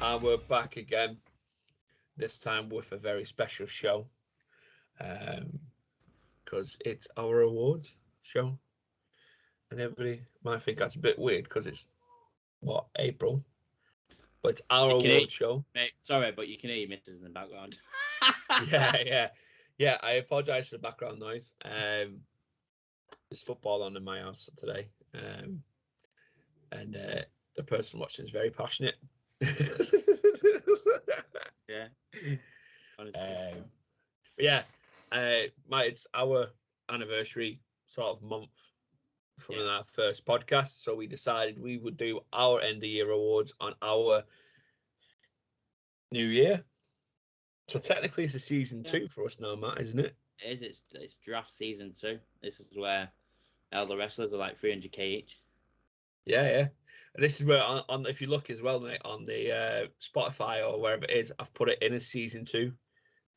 And we're back again, this time with a very special show. Because it's our awards show. And everybody might think that's a bit weird because it's, April? But it's our awards show. Mate, sorry, but you can hear your missus in the background. Yeah, I apologise for the background noise. There's football on in my house today. And the person watching is very passionate. Yeah. It's our anniversary sort of month from our first podcast, so we decided we would do our end of year awards on our new year. So technically, it's a season 2 for us now, Matt, isn't it? It is. It's draft season 2. This is where all the wrestlers are like 300k each. Yeah. And this is where, on if you look as well, mate, on the Spotify or wherever it is, I've put it in as season 2,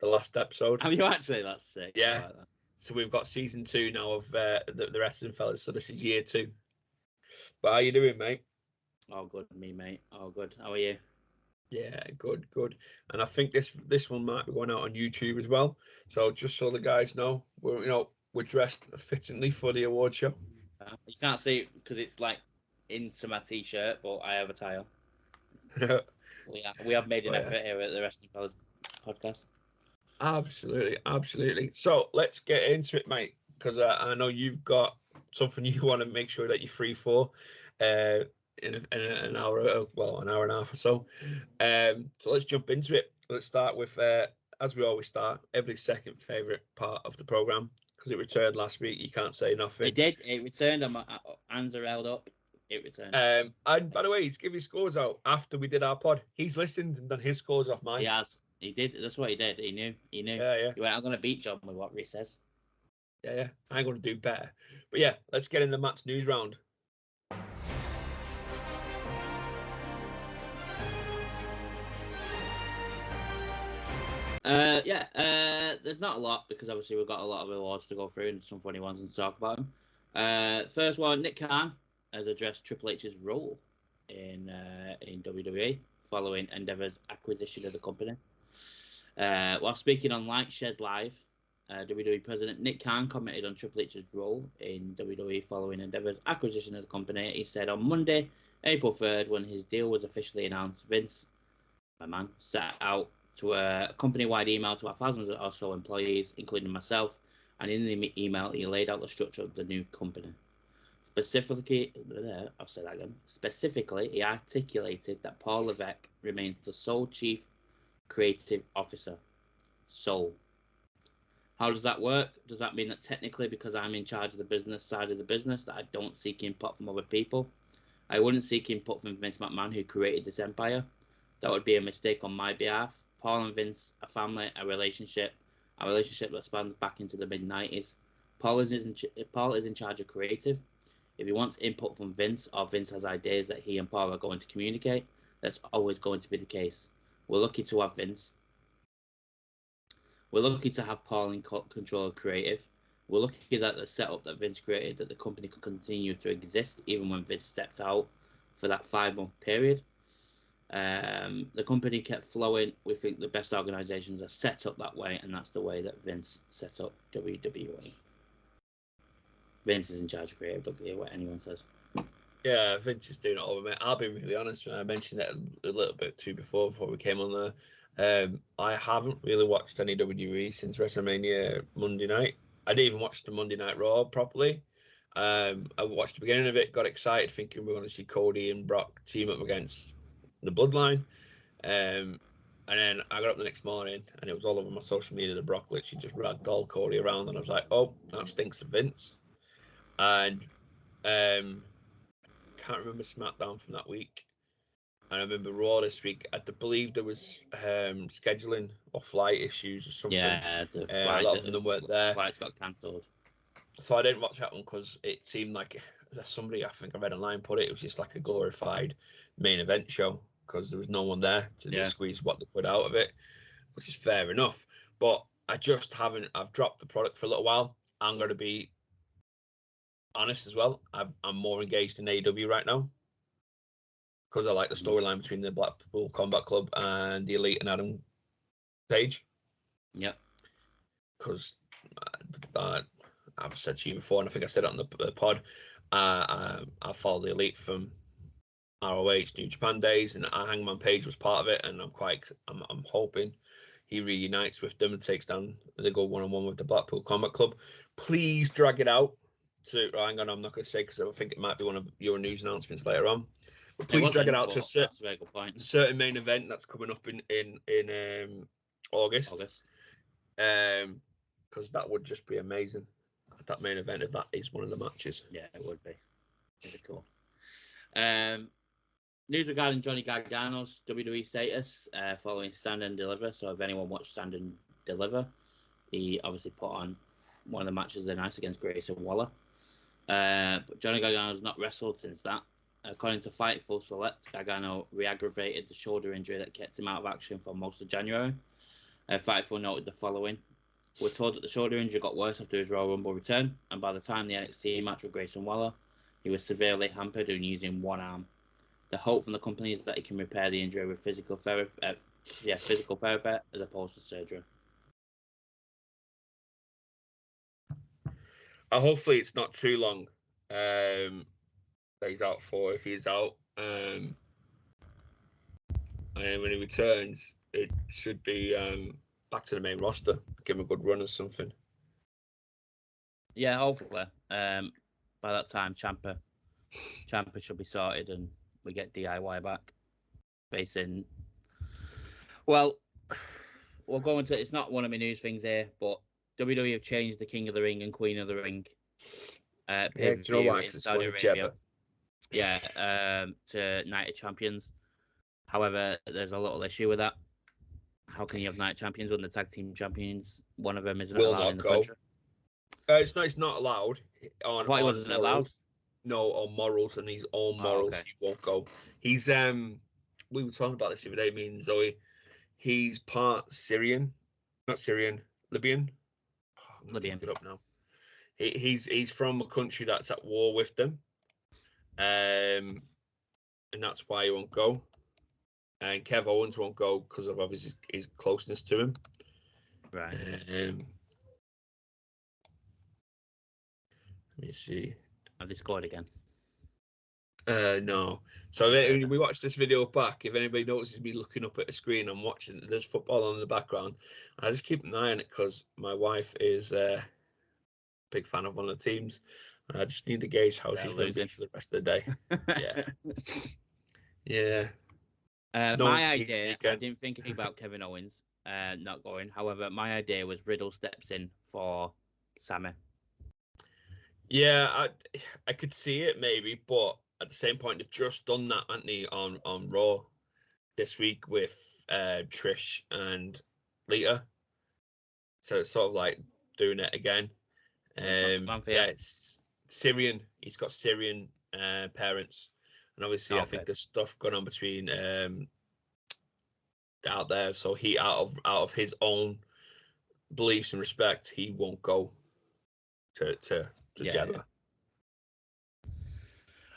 the last episode. Have you actually? That's sick. Yeah. Like that. So we've got season 2 now of the wrestling fellas. So this is year 2. But how you doing, mate? Oh, good, me, mate. Oh, good. How are you? Yeah, good. And I think this one might be going out on YouTube as well. So just so the guys know, we're dressed fittingly for the award show. You can't see it because it's like into my t-shirt, but I have a tie on. we have made an effort here at the Wrestling Fellas podcast. Absolutely. So let's get into it, mate, because I know you've got something you want to make sure that you're free for in an hour, an hour and a half or so. So let's jump into it. Let's start with, as we always start, everybody's second favourite part of the programme, because it returned last week. You can't say nothing. It did. It returned. My hands are held up. It returned. And by the way, he's giving his scores out after we did our pod. He's listened and done his scores off mine. He has. He did. That's what he did. He knew. Yeah. He went, I'm going to beat John with what Reese says. Yeah. I'm going to do better. But yeah, let's get into Matt's news round. There's not a lot because obviously we've got a lot of awards to go through and some funny ones to talk about them. First one, Nick Khan has addressed Triple H's role in WWE following Endeavor's acquisition of the company. While speaking on Light Shed Live, WWE President Nick Khan commented on Triple H's role in WWE following Endeavor's acquisition of the company. He said on Monday, April 3rd, when his deal was officially announced, Vince, my man, set out to a company-wide email to our thousands or so employees, including myself, and in the email, he laid out the structure of the new company. Specifically, he articulated that Paul Levesque remains the sole chief creative officer. Sole. How does that work? Does that mean that technically, because I'm in charge of the business side of the business, that I don't seek input from other people? I wouldn't seek input from Vince McMahon, who created this empire. That would be a mistake on my behalf. Paul and Vince, a family, a relationship that spans back into the mid-90s. Paul is in charge of creative. If he wants input from Vince, or Vince has ideas that he and Paul are going to communicate, that's always going to be the case. We're lucky to have Vince. We're lucky to have Paul in control of creative. We're lucky that the setup that Vince created, that the company could continue to exist even when Vince stepped out for that 5-month period. The company kept flowing. We think the best organizations are set up that way, and that's the way that Vince set up WWE. Vince is in charge of creative. Don't care what anyone says. Yeah, Vince is doing it over, mate. I'll be really honest, and I mentioned it a little bit too before we came on there. I haven't really watched any WWE since WrestleMania Monday night. I didn't even watch the Monday Night Raw properly. I watched the beginning of it, got excited, thinking we're going to see Cody and Brock team up against the Bloodline. And then I got up the next morning, and it was all over my social media that Brock literally just ragdolled Cody around, and I was like, oh, that stinks of Vince. And can't remember SmackDown from that week. And I remember Raw this week. I believe there was scheduling or flight issues or something. Yeah, a lot of them weren't there. Flights got cancelled. So I didn't watch that one because it seemed like somebody, I think I read online, put it was just like a glorified main event show because there was no one there to just squeeze what they put out of it, which is fair enough. But I just haven't. I've dropped the product for a little while. I'm going to be honest as well. I'm more engaged in AEW right now. because I like the storyline between the Blackpool Combat Club and the Elite and Adam Page. Yep. Because I've said to you before, and I think I said it on the pod, I follow the Elite from ROH New Japan days, and Hangman Page was part of it, and I'm hoping he reunites with them and takes down. They go 1-on-1 with the Blackpool Combat Club. Please drag it out. Hang on, I'm not going to say because I think it might be one of your news announcements later on. But please drag it out to a certain main event that's coming up in August. Because that would just be amazing. That main event, if that is one of the matches. Yeah, it would be. It'd be cool. News regarding Johnny Gargano's WWE status following Stand and Deliver. So if anyone watched Stand and Deliver, he obviously put on one of the matches of the night against Grayson Waller. But Johnny Gargano's not wrestled since that. According to Fightful Select, Gargano re-aggravated the shoulder injury that kept him out of action for most of January. Fightful noted the following. We're told that the shoulder injury got worse after his Royal Rumble return, and by the time the NXT match with Grayson Waller, he was severely hampered and using one arm. The hope from the company is that he can repair the injury with physical therapy as opposed to surgery. Hopefully it's not too long that he's out for. If he's out, and when he returns, it should be back to the main roster. Give him a good run or something. Yeah, hopefully. By that time, Ciampa should be sorted and we get DIY back. Well, we'll go into it's not one of my news things here, but WWE have changed the King of the Ring and Queen of the Ring. Do you know why? In Saudi Arabia. Yeah, to Night of Champions. However, there's a little issue with that. How can you have Night Champions when the tag team champions, one of them isn't allowed in the country? It's not allowed. I thought he wasn't allowed. No, on morals, and his own morals, okay. He won't go. He's we were talking about this the other day, me and Zoe. He's part Syrian, not Syrian, Libyan. I'm Libyan. Look it up now. He's from a country that's at war with them, and that's why he won't go. And Kev Owens won't go because of obviously his closeness to him. Right. Let me see. Have they scored again? No. So if we watch this video back, if anybody notices me looking up at the screen, I'm watching. There's football on in the background. I just keep an eye on it because my wife is a big fan of one of the teams. And I just need to gauge how she's going to be for the rest of the day. Yeah. My idea, I didn't think about Kevin Owens not going. However, my idea was Riddle steps in for Sami. Yeah, I could see it maybe, but at the same point, they've just done that, haven't they, on Raw this week with Trish and Lita. So it's sort of like doing it again. It's Syrian. He's got Syrian parents, and obviously I think there's stuff going on between out there. So he out of his own beliefs and respect, he won't go to Jeddah. Yeah.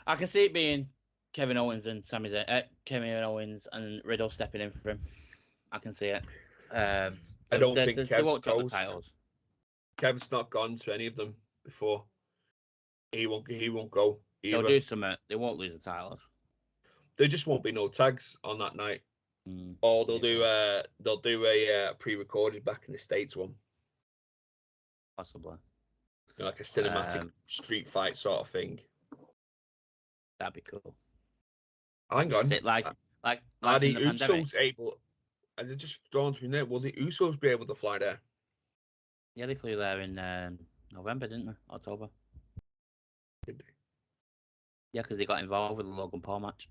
I can see it being Kevin Owens and Kevin Owens and Riddle stepping in for him. I can see it. I don't think they won't drop the titles. Kev's not gone to any of them before. He won't go either. They'll do something. They won't lose the titles. There just won't be no tags on that night. Or they'll do a pre-recorded back in the States one. Possibly. Like a cinematic street fight sort of thing. That'd be cool. Hang on. Are the Usos able? And they just dawned to me there. Will the Usos be able to fly there? Yeah, they flew there in November, didn't they? October. Did they? Yeah, because they got involved with the Logan Paul match.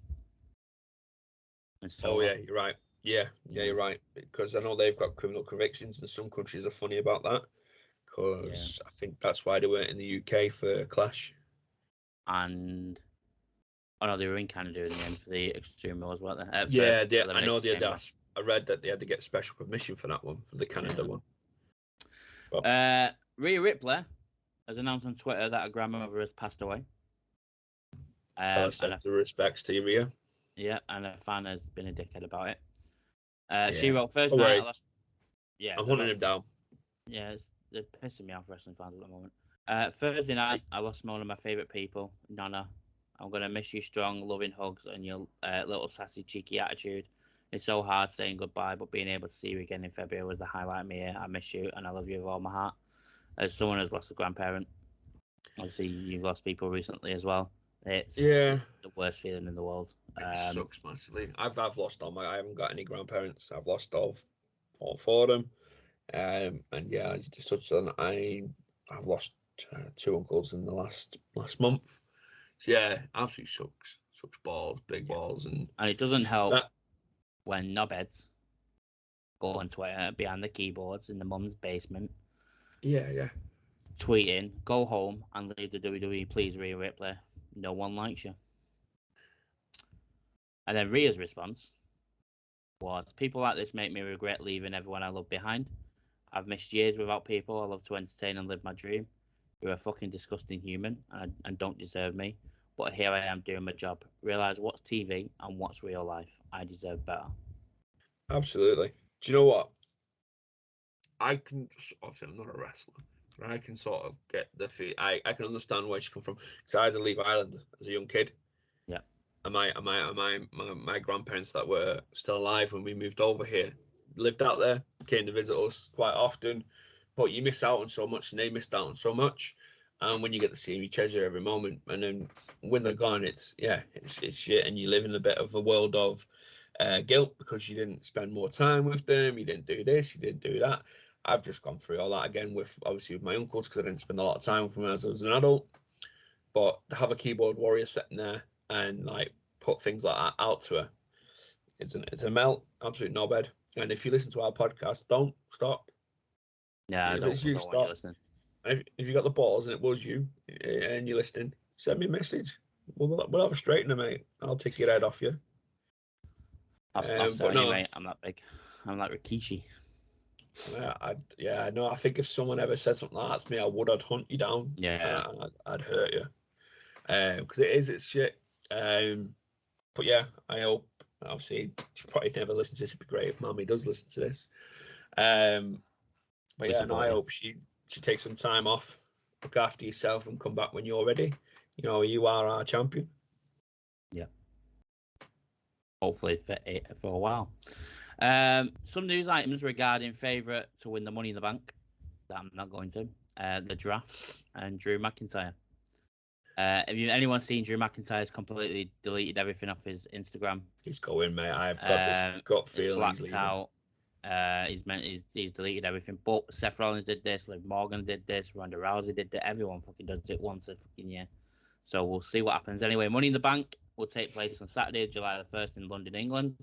Yeah, you're right. Yeah, you're right. Because I know they've got criminal convictions, and some countries are funny about that. Because I think that's why they weren't in the UK for Clash. And they were in Canada in the end for the Extreme Rules, weren't they? I know they had. I read that they had to get special permission for that one, for the Canada one. But... Rhea Ripley has announced on Twitter that her grandmother has passed away. So I said the respects to you, Rhea. Yeah, and a fan has been a dickhead about it. She Yeah. wrote Thursday Don't night. worry. Yeah, I'm hunting him down. Yeah, they're pissing me off, wrestling fans at the moment. Thursday night, I lost one of my favourite people, Nana. I'm going to miss you strong, loving hugs, and your little sassy, cheeky attitude. It's so hard saying goodbye, but being able to see you again in February was the highlight of my year. I miss you, and I love you with all my heart. As someone who's lost a grandparent, obviously you've lost people recently as well. It's the worst feeling in the world. It sucks massively. I've lost all my. I haven't got any grandparents. I've lost all four of them. And yeah, as you just touched on, I've lost two uncles in the last month. So yeah, absolutely sucks balls, big balls, and it doesn't help that when knobheads go on Twitter behind the keyboards in the mum's basement. Yeah. Tweeting, go home and leave the WWE, please, Rhea Ripley. No one likes you. And then Rhea's response was, people like this make me regret leaving everyone I love behind. I've missed years without people I love to entertain and live my dream. You're a fucking disgusting human and don't deserve me. But here I am doing my job. Realise what's TV and what's real life. I deserve better. Absolutely. Do you know what? I can, obviously I'm not a wrestler, but I can sort of get the feel. I can understand where she come from. Because I had to leave Ireland as a young kid. Yeah. And my grandparents that were still alive when we moved over here lived out there, came to visit us quite often. But you miss out on so much, and they missed out on so much. And when you get to see them, you treasure every moment. And then when they're gone, it's shit, and you live in a bit of a world of guilt because you didn't spend more time with them, you didn't do this, you didn't do that. I've just gone through all that again with my uncles because I didn't spend a lot of time with them as I was an adult. But to have a keyboard warrior sitting there and like put things like that out to her, it's a melt, absolute knobhead. And if you listen to our podcast, don't stop. Yeah, If it's you, don't want you stop. listening. If you got the balls and it was you and you're listening, send me a message. We'll have a straightener, mate. I'll take your head off you. But anyway, I'm that big. I'm like Rikishi. No. I think if someone ever said something like that to me, I'd hunt you down. Yeah. I'd hurt you. Because it's shit. But yeah, I hope. Obviously, she probably never listens to this. It'd be great if Mammy does listen to this. But yeah, no, I hope she takes some time off, look after yourself, and come back when you're ready. You know, you are our champion. Yeah. Hopefully for a while. Some news items regarding favourite to win the Money in the Bank that I'm not going to. The draft and Drew McIntyre. Have anyone seen Drew McIntyre's completely deleted everything off his Instagram? He's going, mate. I've got this gut feeling he's leaving. Out. He's deleted everything. But Seth Rollins did this, Liv Morgan did this, Ronda Rousey did that. Everyone fucking does it once a fucking year. So we'll see what happens. Anyway, Money in the Bank will take place on Saturday, July the 1st in London, England.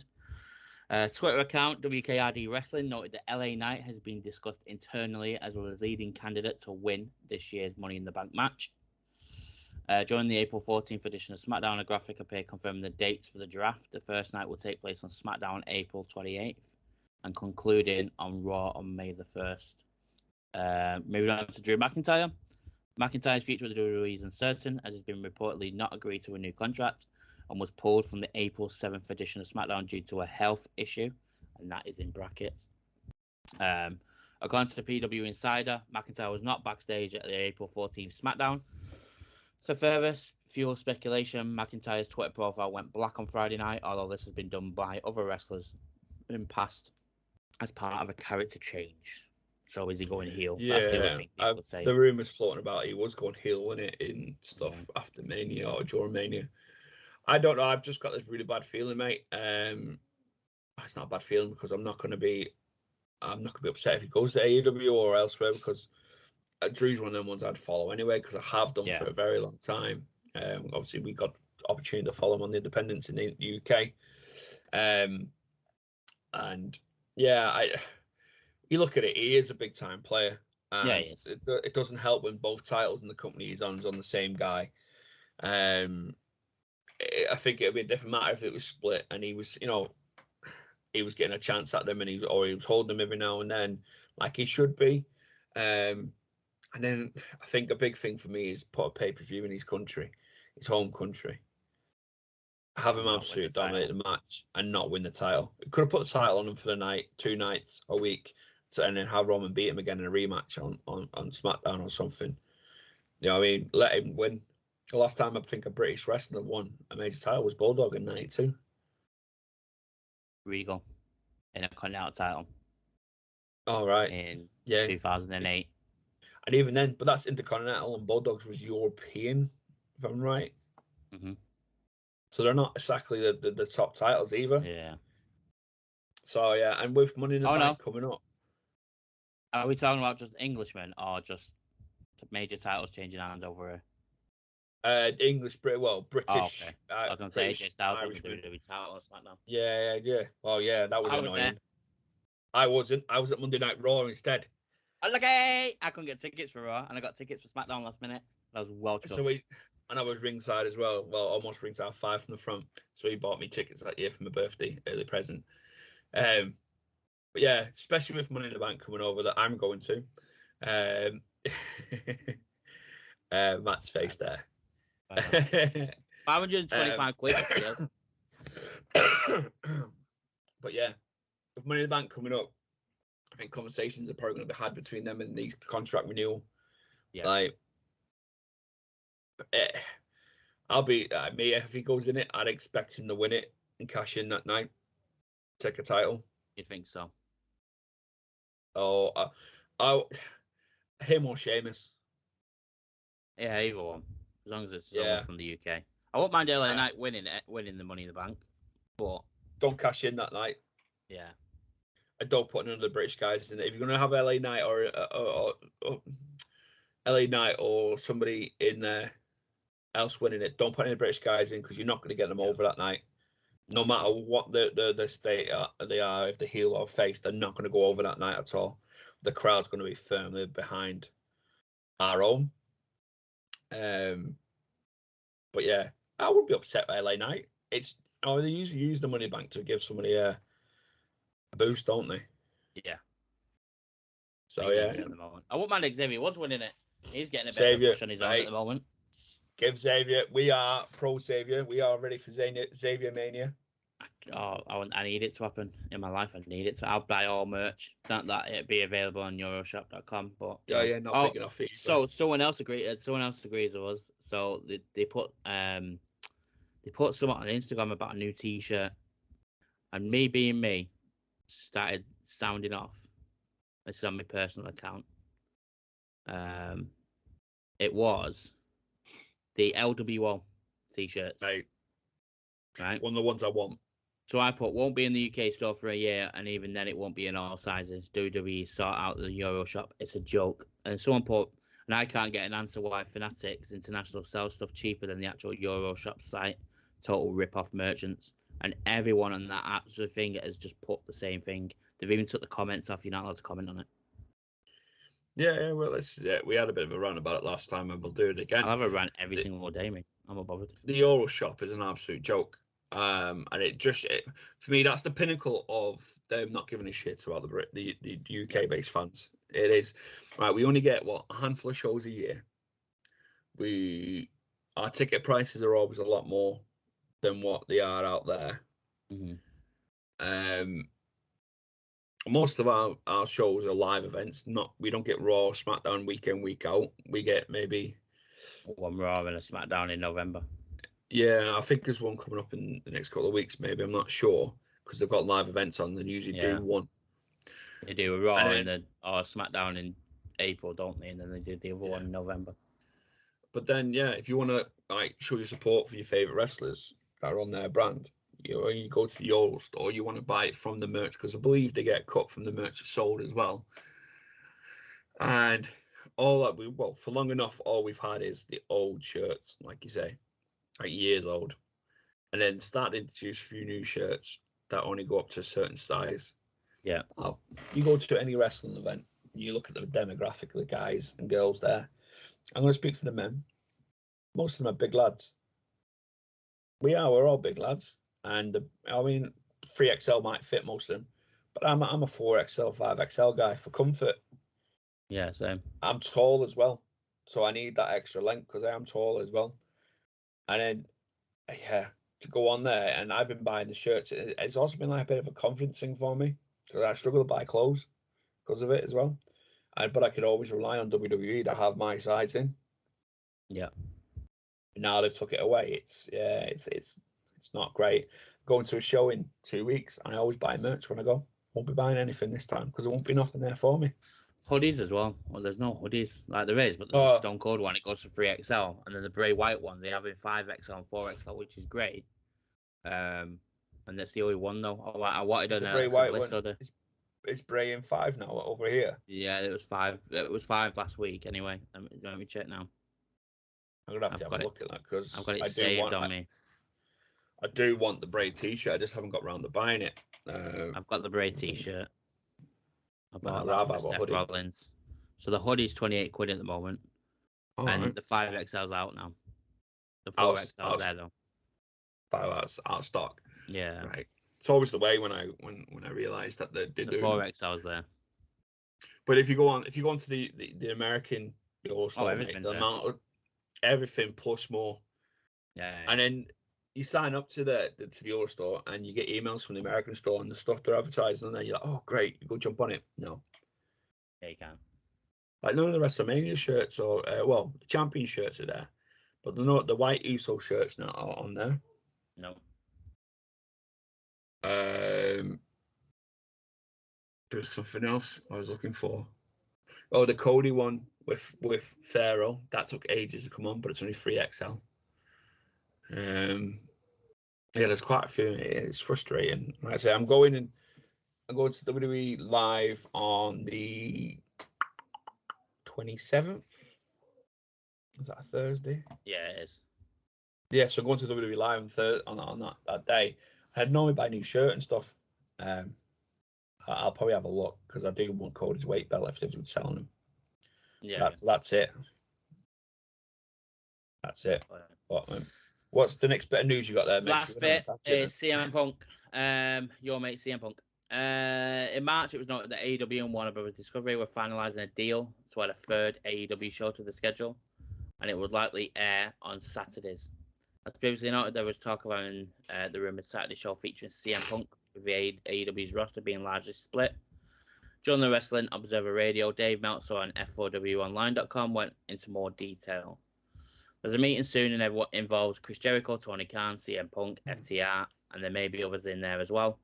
Twitter account WKRD Wrestling noted that LA Knight has been discussed internally as a leading candidate to win this year's Money in the Bank match. During the April 14th edition of SmackDown, a graphic appeared confirming the dates for the draft. The first night will take place on SmackDown April 28th and concluding on Raw on May the 1st. Moving on to Drew McIntyre. McIntyre's future with the WWE is uncertain, as he's been reportedly not agreed to a new contract and was pulled from the April 7th edition of SmackDown due to a health issue, and that is in brackets. According to PW Insider, McIntyre was not backstage at the April 14th SmackDown. So further fuel speculation, McIntyre's Twitter profile went black on Friday night, although this has been done by other wrestlers in past as part of a character change. So is he going heel? Yeah, that's the other thing people say. The rumours floating about he was going heel, wasn't it, in stuff after Mania or during Mania. I don't know. I've just got this really bad feeling, mate. It's not a bad feeling because I'm not going to be upset if he goes to AEW or elsewhere because Drew's one of them ones I'd follow anyway because I have done for a very long time. Obviously, we got opportunity to follow him on the independents in the UK. And yeah, you look at it, he is a big time player. And he is. It doesn't help when both titles in the company he's on the same guy. I think it would be a different matter if it was split and he was getting a chance at them and he was holding them every now and then, like he should be. And then I think a big thing for me is put a pay-per-view in his country, his home country. have him Not win absolutely the title. dominate the match and not win the title. Could have put the title on him for the night, 2 nights a week, and then have Roman beat him again in a rematch on SmackDown or something. You know what I mean? Let him win. The last time I think a British wrestler won a major title was Bulldog in '92. Regal in a Continental title All right. in Yeah. 2008. And even then, but that's Intercontinental and Bulldogs was European, if I'm right. Mm-hmm. So they're not exactly the top titles either. Yeah. So yeah, and with Money in the Bank coming up. Are we talking about just Englishmen or just major titles changing hands over? English, British. Oh, okay. I was gonna say British, AJ Styles Irish. wasn't WWE title on SmackDown. Yeah. Well, yeah, that was annoying. There. I wasn't. I was at Monday Night Raw instead. Okay, I couldn't get tickets for Raw, and I got tickets for SmackDown last minute. I was well chuffed. And I was ringside as well. Well, almost ringside, 5 from the front. So he bought me tickets that year for my birthday, early present. But yeah, especially with Money in the Bank coming over that I'm going to. Matt's face there. 525 quid still. But yeah, with Money in the Bank coming up, I think conversations are probably going to be had between them and the contract renewal. Yeah. Like, I'll be me if he goes in it. I'd expect him to win it and cash in that night, take a title. You think so? Oh, him or Sheamus. Yeah, either one. As long as it's someone from the UK. I won't mind LA Knight winning the Money in the Bank, but don't cash in that night. Yeah. And don't put none of the British guys in it. If you're going to have LA Knight or LA Knight or somebody in there else winning it, don't put any British guys in because you're not going to get them over that night. No matter what the state they are, if they're heel or face, they're not going to go over that night at all. The crowd's going to be firmly behind our own. But yeah, I would be upset by LA Knight. They usually use the Money Bank to give somebody a boost, don't they? Yeah. So yeah, at the moment. I wouldn't mind Xavier Woods winning it. He's getting a bit Xavier, of a push on his own at the moment. Give Xavier. We are pro Xavier. We are ready for Xavier Mania. I need it to happen in my life. I need it to. I'll buy all merch. Not that it'd be available on Euroshop.com, but not big enough. Either. So someone else agrees with us. So they put something on Instagram about a new T-shirt, and me being me, started sounding off. This is on my personal account. It was the LWO T-shirts. Right. One of the ones I want. So I put won't be in the UK store for a year, and even then it won't be in all sizes. WWE sort out the Euro shop. It's a joke. And someone put, and I can't get an answer why Fanatics International sells stuff cheaper than the actual Euro shop site. Total rip-off merchants. And everyone on that absolute thing has just put the same thing. They've even took the comments off. You're not allowed to comment on it. Yeah, well, we had a bit of a rant about it last time, and we'll do it again. I'll have a rant every single day, mate. I'm not bothered. The Euro shop is an absolute joke. And for me, that's the pinnacle of them not giving a shit about the UK based fans. It is right. We only get a handful of shows a year. Our ticket prices are always a lot more than what they are out there. Mm-hmm. Most of our shows are live events. We don't get Raw, SmackDown week in, week out. We get maybe one Raw and a SmackDown in November. Yeah, I think there's one coming up in the next couple of weeks. Maybe I'm not sure because they've got live events on. They usually do one. They do a Raw or SmackDown in April, don't they? And then they do the other one in November. But then, if you want to show your support for your favorite wrestlers that are on their brand, you go to the Euro store. You want to buy it from the merch because I believe they get cut from the merch that's sold as well. And all that for long enough, all we've had is the old shirts, like you say, years old, and then start to introduce a few new shirts that only go up to a certain size. Yeah. You go to any wrestling event, you look at the demographic of the guys and girls there. I'm going to speak for the men. Most of them are big lads. We're all big lads. And 3XL might fit most of them. But I'm a 4XL, 5XL guy for comfort. Yeah, same. I'm tall as well. So I need that extra length because I am tall as well. And then, to go on there, and I've been buying the shirts. It's also been like a bit of a confidence thing for me because I struggle to buy clothes because of it as well. But I could always rely on WWE to have my size in. Yeah. Now they've took it away. It's not great. Going to a show in 2 weeks, and I always buy merch when I go. Won't be buying anything this time because there won't be nothing there for me. Hoodies as well. Well, there's no hoodies. Like there is, but there's a Stone Cold one. It goes for 3XL, and then the Bray Wyatt one they have in 5XL and 4XL, which is great. And that's the only one though. I wanted an Bray Wyatt one. order. It's Bray in 5 now over here. Yeah, it was 5. It was 5 last week. Anyway, let me check now. I'm gonna have to have a look at that because I've got it saved on me. I do want the Bray T-shirt. I just haven't got around to buying it. I've got the Bray T-shirt. I bought that for Seth Rollins. So the hoodie's 28 quid at the moment, and the 5XL's out now. The 4XL there though. 5 out of stock. Yeah. Right. It's always the way when I realised that they do. The 4XL's there. But if you go onto the American store, the amount of everything plus more. Yeah. And then you sign up to the Euro store and you get emails from the American store and the stuff they're advertising, and then you're like, oh great, you go jump on it. No. Yeah, you can. Like none of the WrestleMania shirts or the champion shirts are there, but the white Uso shirts not on there. No. There's something else I was looking for. Oh, the Cody one with Pharaoh. That took ages to come on, but it's only 3XL. Yeah, there's quite a few. It's frustrating. Like I say, I'm going to WWE live on the 27th. Is that a Thursday? Yeah, it is. Yeah, so I'm going to WWE live on that day. I'd normally buy a new shirt and stuff. I'll probably have a look because I do want Cody's weight belt if they've been selling them. Yeah, that's it. That's it. What's the next bit of news you got there, mate? Last bit is CM Punk. Your mate CM Punk. In March, it was noted that AEW and Warner Bros. Discovery were finalising a deal to add a third AEW show to the schedule, and it would likely air on Saturdays. As previously noted, there was talk about the rumoured Saturday show featuring CM Punk, with the AEW's roster being largely split. During the Wrestling Observer Radio, Dave Meltzer on F4WOnline.com went into more detail. There's a meeting soon and it involves Chris Jericho, Tony Khan, CM Punk, FTR, and there may be others in there as well.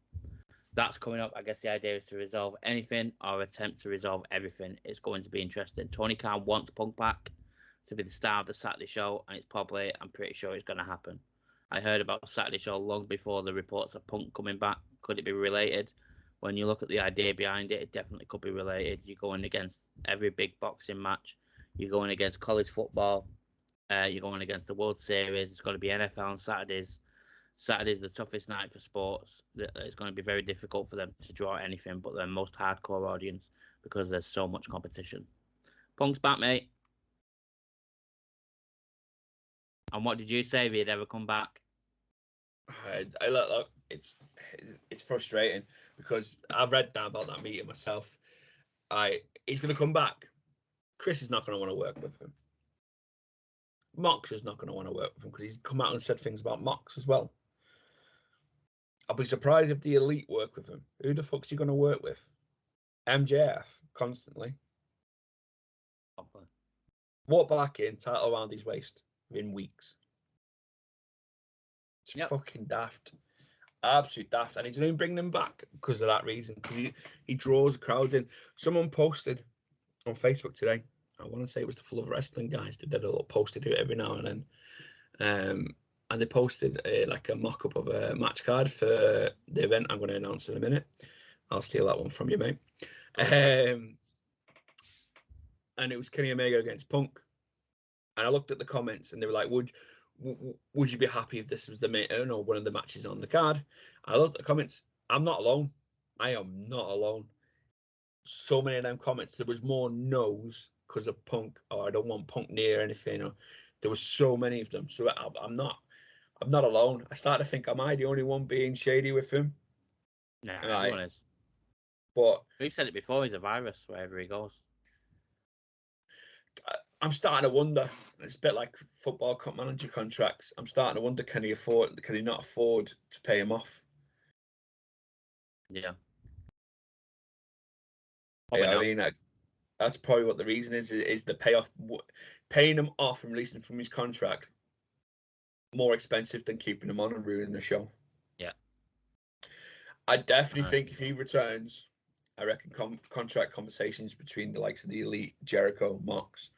That's coming up. I guess the idea is to resolve anything or attempt to resolve everything. It's going to be interesting. Tony Khan wants Punk back to be the star of the Saturday show, and I'm pretty sure it's going to happen. I heard about the Saturday show long before the reports of Punk coming back. Could it be related? When you look at the idea behind it, it definitely could be related. You're going against every big boxing match. You're going against college football. You're going against the World Series. It's going to be NFL on Saturdays. Saturday's the toughest night for sports. It's going to be very difficult for them to draw anything but their most hardcore audience because there's so much competition. Punk's back, mate. And what did you say if he'd ever come back? Look, it's frustrating because I've read down about that meeting myself. He's going to come back. Chris is not going to want to work with him. Mox is not going to want to work with him because he's come out and said things about Mox as well. I'll be surprised if the Elite work with him. Who the fuck's he going to work with? MJF constantly. Okay. Walk back in, title around his waist within weeks. It's fucking daft. Absolute daft. And he's going to bring them back because of that reason. Because he draws crowds in. Someone posted on Facebook today, I want to say it was the Full of Wrestling guys that did a little post to do it every now and then. And they posted a mock-up of a match card for the event I'm going to announce in a minute. I'll steal that one from you, mate. And it was Kenny Omega against Punk. And I looked at the comments and they were like, would you be happy if this was the main or one of the matches on the card? I looked at the comments. I'm not alone. I am not alone. So many of them comments, there was more no's because of Punk, or I don't want Punk near anything. Or there was so many of them. So I'm not alone. I started to think, am I the only one being shady with him? No, everyone is. But we've said it before. He's a virus wherever he goes. I'm starting to wonder. It's a bit like football manager contracts. I'm starting to wonder: can he not afford to pay him off? Yeah. I mean, that's probably what the reason is the payoff, paying him off and releasing him from his contract. More expensive than keeping him on and ruining the show. Yeah. I definitely think if he returns, I reckon contract conversations between the likes of the Elite, Jericho, Mox,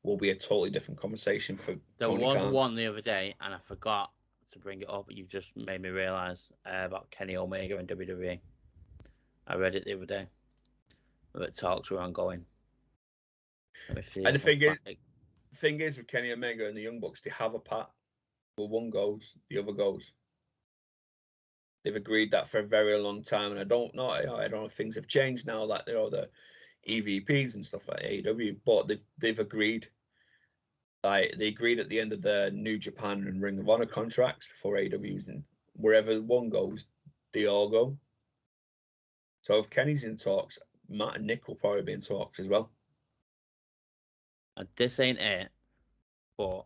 will be a totally different conversation for Tony Khan. One the other day, and I forgot to bring it up, but you've just made me realise about Kenny Omega and WWE. I read it the other day. But talks were ongoing. And the thing is with Kenny Omega and the Young Bucks, they have a pact. Well, one goes, the other goes. They've agreed that for a very long time, and I don't know if things have changed now, like they're all the EVPs and stuff like AEW, but they've agreed. Like they agreed at the end of the New Japan and Ring of Honor contracts before AEW's, and wherever one goes, they all go. So if Kenny's in talks, Matt and Nick will probably be in talks as well. This ain't it, but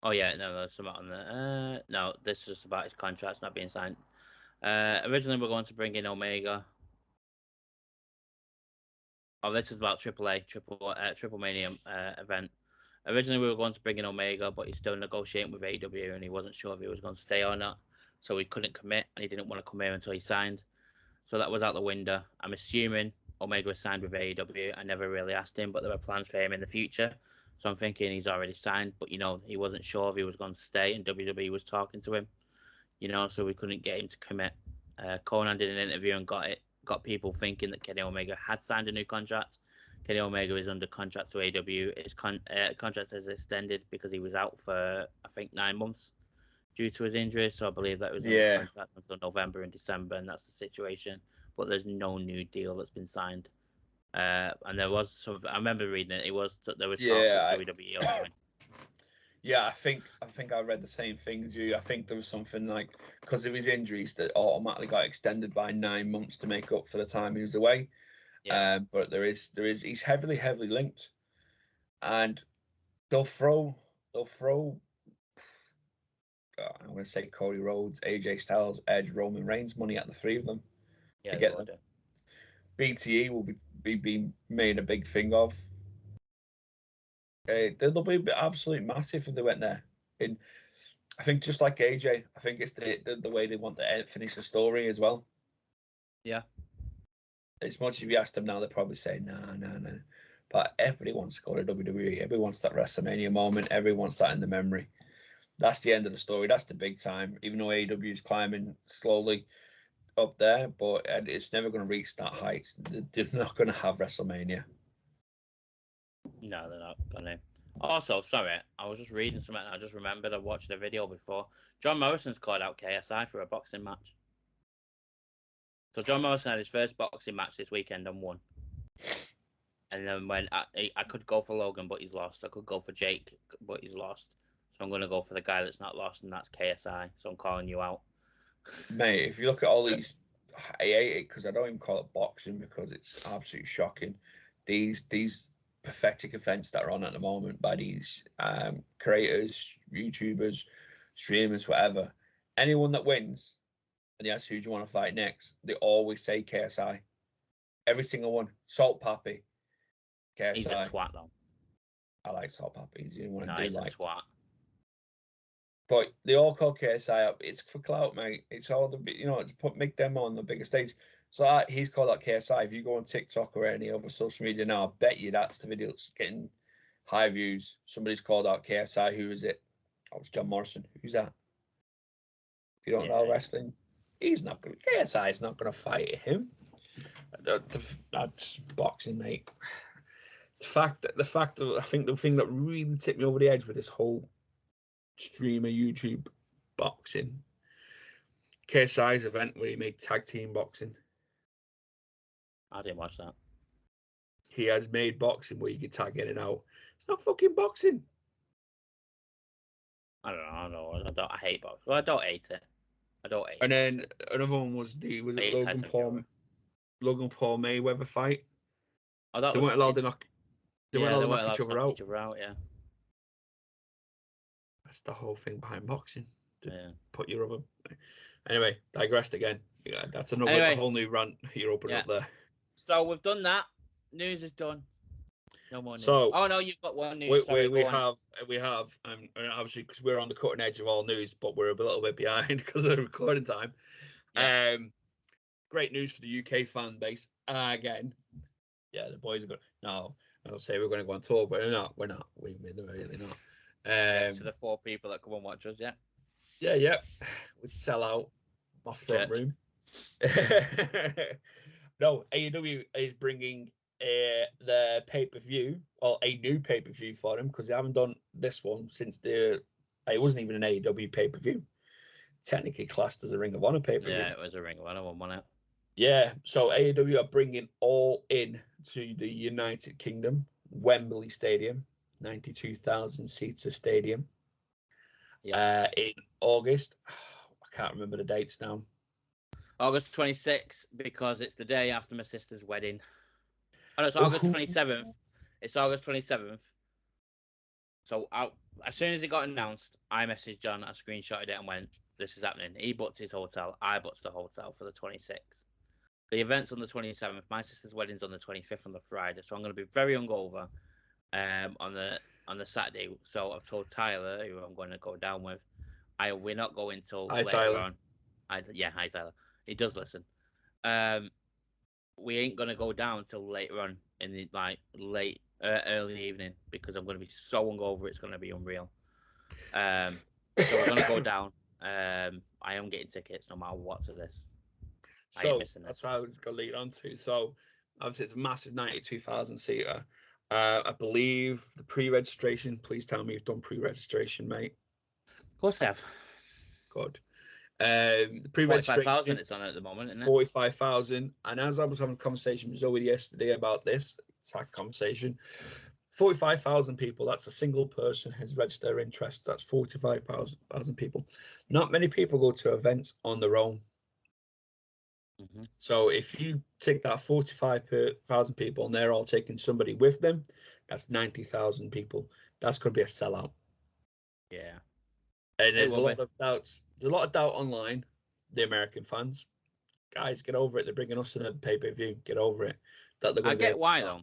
oh yeah, no, there's something on there. No, this is just about his contracts not being signed. Originally, we're going to bring in Omega. Oh, this is about Triple Mania event. Originally, we were going to bring in Omega, but he's still negotiating with AEW, and he wasn't sure if he was going to stay or not. So he couldn't commit, and he didn't want to come here until he signed. So that was out the window. I'm assuming Omega was signed with AEW. I never really asked him, but there were plans for him in the future. So I'm thinking he's already signed, but he wasn't sure if he was going to stay, and WWE was talking to him. So we couldn't get him to commit. Conan did an interview and got people thinking that Kenny Omega had signed a new contract. Kenny Omega is under contract to AEW. His contract has extended because he was out for, I think, 9 months due to his injury. So I believe that was under contract until November and December, and that's the situation. But there's no new deal that's been signed. And there was some. I remember reading it. There was talks with WWE. Yeah, I think I read the same thing as you. I think there was something like because of his injuries that automatically got extended by 9 months to make up for the time he was away. Yeah. But there is he's heavily linked, and they'll throw. I'm going to say Cody Rhodes, AJ Styles, Edge, Roman Reigns money at the three of them to get them. BTE will be made a big thing of. They'll be absolutely massive if they went there. I think just like AJ, I think it's the way they want to finish the story as well. Yeah. As much as if you ask them now, they'll probably say no. But everybody wants to go to WWE. Everybody wants that WrestleMania moment. Everybody wants that in the memory. That's the end of the story. That's the big time. Even though AEW is climbing slowly up there, but it's never going to reach that height. They're not going to have WrestleMania. No, they're not going to. Also, sorry, I was just reading something and I just remembered I watched a video before. John Morrison's called out KSI for a boxing match. So John Morrison had his first boxing match this weekend and won. And then when I could go for Logan, but he's lost. I could go for Jake, but he's lost. So I'm going to go for the guy that's not lost, and that's KSI. So I'm calling you out. Mate, if you look at all these, I hate it because I don't even call it boxing because it's absolutely shocking. These pathetic events that are on at the moment by these creators, YouTubers, streamers, whatever. Anyone that wins, and they ask who do you want to fight next, they always say KSI. Every single one. Salt Pappy. KSI. He's a twat, though. I like Salt Pappy. He's the one he's a twat. But they all call KSI up. It's for clout, mate. It's all to make them on the bigger stage. So he's called out KSI. If you go on TikTok or any other social media now, I bet you that's the video that's getting high views. Somebody's called out KSI. Who is it? Oh, it's John Morrison. Who's that? If you don't know wrestling, he's not going. KSI is not going to fight him. That's boxing, mate. The fact that I think the thing that really tipped me over the edge with this whole streamer YouTube boxing, KSI's event where he made tag team boxing. I didn't watch that. He has made boxing where you can tag in and out. It's not fucking boxing. I don't know. I hate boxing. Well, I don't hate it. And then another one was Logan Paul Mayweather fight. Oh, they weren't allowed to knock. They yeah, won't they all won't knock allow each other out. Yeah. That's the whole thing behind boxing. To Yeah. put your other. Anyway, digressed again. Yeah, that's another Anyway, whole new rant you're opening up there. So we've done that. News is done. No more news. So oh no, you've got one news. Sorry, we have, obviously because we're on the cutting edge of all news, but we're a little bit behind because of the recording time. Yeah. Great news for the UK fan base again. Yeah, the boys are good. No, I'll say we're going to go on tour, but we're not. We're really not. To the 4 people that come and watch us, yeah. Yeah. We'd sell out my front room. No, AEW is bringing the pay-per-view, or a new pay-per-view for them, because they haven't done this one since it wasn't even an AEW pay-per-view. Technically classed as a Ring of Honor pay-per-view. Yeah, it was a Ring of Honor one, wasn't it? Yeah, so AEW are bringing All In to the United Kingdom, Wembley Stadium, 92,000-seater stadium. Yeah. In August. I can't remember the dates now. August 26th, because it's the day after my sister's wedding. Oh, no, it's August 27th. It's August 27th. So as soon as it got announced, I messaged John, I screenshotted it and went, this is happening. He booked his hotel. I booked the hotel for the 26th. The event's on the 27th. My sister's wedding's on the 25th on the Friday. So I'm going to be very hungover on the Saturday. So I've told Tyler, who I'm going to go down with, we're not going till later on. Hi, Tyler. He does listen. We ain't going to go down till later on in the early evening, because I'm going to be so hungover, it's going to be unreal. So we're going to go down. I am getting tickets no matter what to this. So that's what I was going to lead on to. So obviously it's a massive 92,000 seater. I believe the pre-registration, please tell me you've done pre-registration, mate. Of course I have. Good. The pre-registration, 45,000 it's on at the moment, isn't it? 45,000. And as I was having a conversation with Zoe yesterday about this exact conversation, 45,000 people, that's a single person has registered their interest. That's 45,000 people. Not many people go to events on their own. Mm-hmm. So if you take that 45,000 people and they're all taking somebody with them, that's 90,000 people. That's going to be a sellout. Yeah. And there's a lot of doubts. There's a lot of doubt online. The American fans, guys, get over it. They're bringing us in a pay-per-view. Get over it. That I get why though.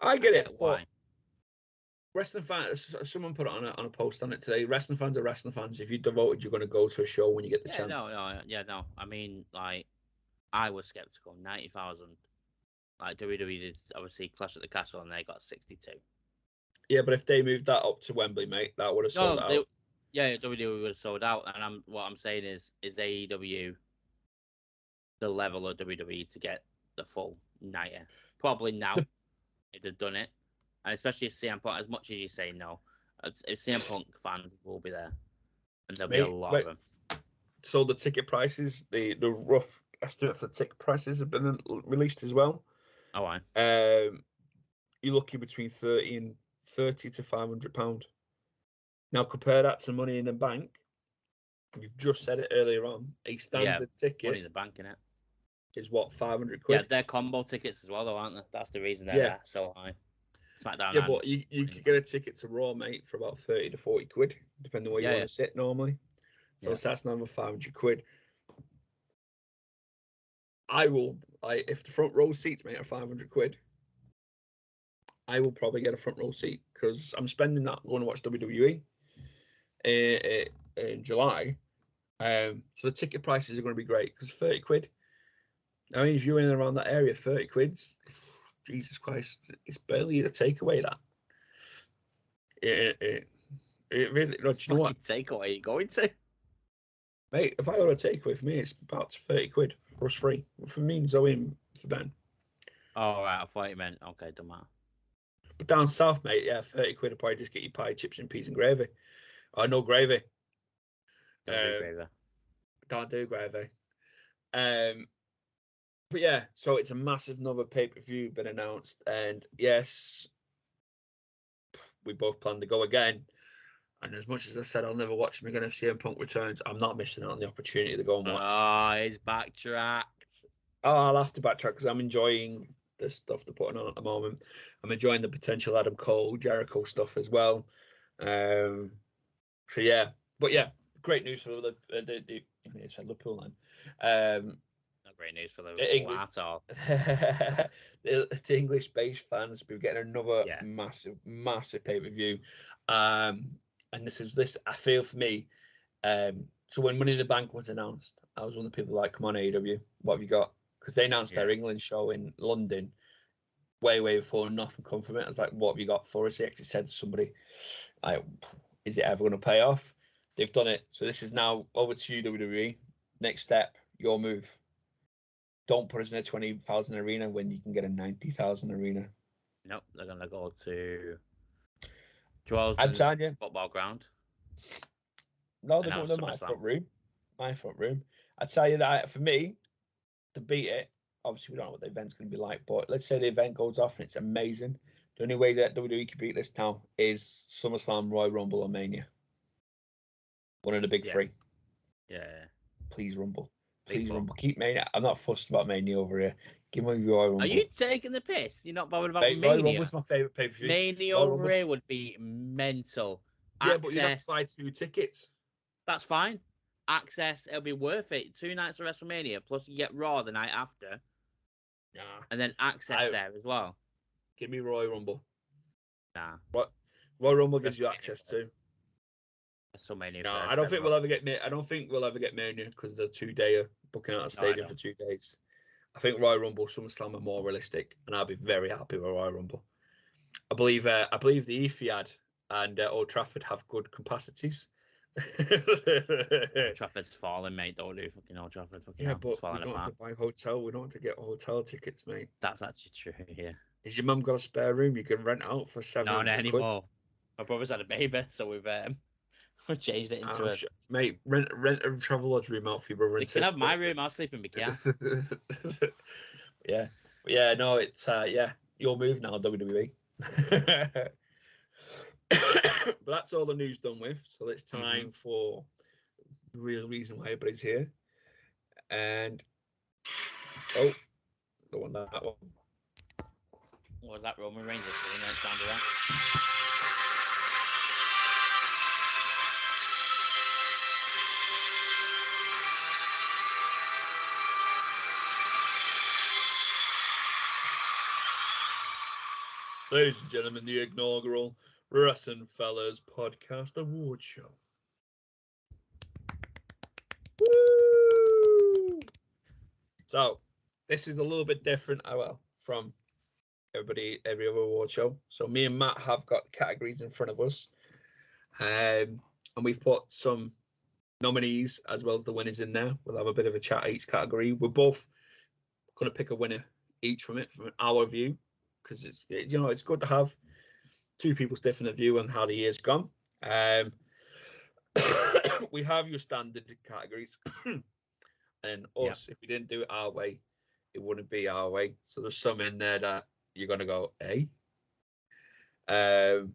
I get it. Why? Wrestling fans. Someone put it on a post on it today. Wrestling fans are wrestling fans. If you're devoted, you're going to go to a show when you get the chance. No. I mean, like, I was skeptical. 90,000. Like WWE did, obviously, Clash at the Castle, and they got 62. Yeah, but if they moved that up to Wembley, mate, that would have sold out. Yeah, WWE would have sold out. And what I'm saying is AEW the level of WWE to get the full 90? Probably now, if they've done it. And especially if CM Punk, as much as you say no, if CM Punk fans will be there, and there'll be a lot of them. So the ticket prices, the rough estimate for ticket prices have been released as well. Oh, right. You're looking between £30 to £500. Now compare that to Money in the Bank. You've just said it earlier on. A standard ticket. Money in the Bank, innit? Is what, £500? Yeah, they're combo tickets as well, though, aren't they? That's the reason they're so high. SmackDown. Yeah, but you could get a ticket to Raw, mate, for about 30 to 40 quid, depending on where you want to sit normally. So that's another 500 quid. If the front row seats, mate, are 500 quid, I will probably get a front row seat because I'm spending that going to watch WWE in July. So the ticket prices are going to be great because 30 quid. I mean, if you're in and around that area, 30 quid's, Jesus Christ, it's barely a takeaway, that. It really, do you know what? Takeaway are you going to? Mate, if I got a takeaway, for me, it's about 30 quid for us free. For me and Zoe and for Ben. Oh, right, I thought you meant, okay, don't matter. But down south, mate, 30 quid will probably just get you pie, chips and peas and gravy. Oh, no gravy. Don't do gravy. But yeah, so it's a massive another pay-per-view been announced, and yes, we both plan to go again. And as much as I said I'll never watch him again if CM Punk returns, I'm not missing out on the opportunity to go and watch. Oh, he's backtracked. Oh, I'll have to backtrack because I'm enjoying the stuff they're putting on at the moment. I'm enjoying the potential Adam Cole, Jericho stuff as well. So yeah, but yeah, great news for the I said Liverpool then. Not great news for The Liverpool English, at all. the English-based fans, we're getting another Yeah. massive pay-per-view. And this I feel for me. So when Money in the Bank was announced, I was one of the people like, come on, AEW, what have you got? Because they announced their England show in London way before nothing come from it. I was like, what have you got for us? He actually said to somebody, like, is it ever going to pay off? They've done it. So this is now over to you, WWE. Next step, your move. Don't put us in a 20,000 arena when you can get a 90,000 arena. Nope, they're going to go to Droylsden's football ground. No, they're going to my front room. My front room. I'd tell you that for me, to beat it, obviously we don't know what the event's going to be like, but let's say the event goes off and it's amazing. The only way that WWE can beat this now is SummerSlam, Royal Rumble, or Mania. One of the big three. Yeah. Please Rumble. Please Rumble. Keep Mania. I'm not fussed about Mania over here. Give me Royal Rumble. Are you taking the piss? You're not bothered about Mania? Royal Rumble's my favourite pay-per-view. Mania over here would be mental. Yeah, but you'd have to buy 2 tickets. That's fine. Access, it'll be worth it. 2 nights of WrestleMania, plus you get Raw the night after. Nah. And then access there as well. Give me Royal Rumble. Nah. Royal Rumble gives you access to. WrestleMania. No, I don't think we'll ever get Mania because the 2-day booking out a stadium for 2 days. I think Royal Rumble, SummerSlam are more realistic, and I'll be very happy with Royal Rumble. I believe the Etihad and Old Trafford have good capacities. Old Trafford's falling, mate. Don't do fucking Old Trafford. Fucking yeah, but we don't have to buy hotel. We don't have to get hotel tickets, mate. That's actually true. Yeah. Is your mum got a spare room you can rent out for 700 No, anymore. My brother's had a baby, so we've changed it into mate, rent a travel lodge room out for your brother and sister. You can have my room. I'll sleep in Bikini. yeah. No, it's your move now, WWE. But that's all the news done with. So it's time for the real reason why everybody's here. And don't want that one. What was that, Roman Reigns? Sound of that? Ladies and gentlemen, the inaugural Wrestling Fellas Podcast Award Show. Woo! So, this is a little bit different, from every other award show. So, me and Matt have got categories in front of us, and we've put some nominees as well as the winners in there. We'll have a bit of a chat each category. We're both going to pick a winner each from our view, because it's good to have 2 people's different view on how the year's gone. We have your standard categories, and us, if we didn't do it our way, it wouldn't be our way. So there's some in there that you're gonna go, hey, have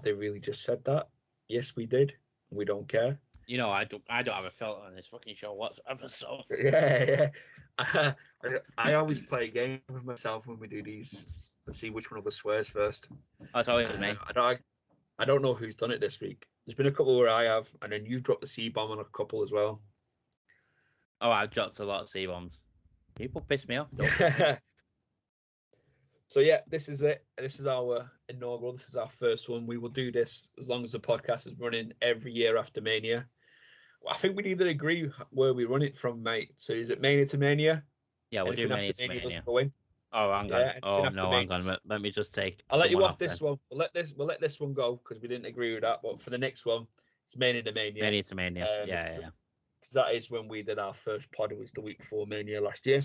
they really just said that? Yes, we did. We don't care. I don't have a filter on this fucking show whatsoever. So yeah. I always play a game with myself when we do these and see which one of us swears first. That's always me. I don't know who's done it this week. There's been a couple where I have, and then you've dropped the C-bomb on a couple as well. Oh, I've dropped a lot of C-bombs. People piss me off, don't So yeah, this is it. This is our inaugural. This is our first one. We will do this as long as the podcast is running every year after Mania. I think we need to agree where we run it from, mate. So is it Mania to Mania? Yeah, we'll do Mania to Mania. Go in? Oh, hang on. Oh no, hang on. Let me just take. I'll let you off this one. We'll let this one go because we didn't agree with that. But for the next one, it's Mania to Mania. Mania to Mania. Yeah. Because that is when we did our first pod. It was the week before Mania last year.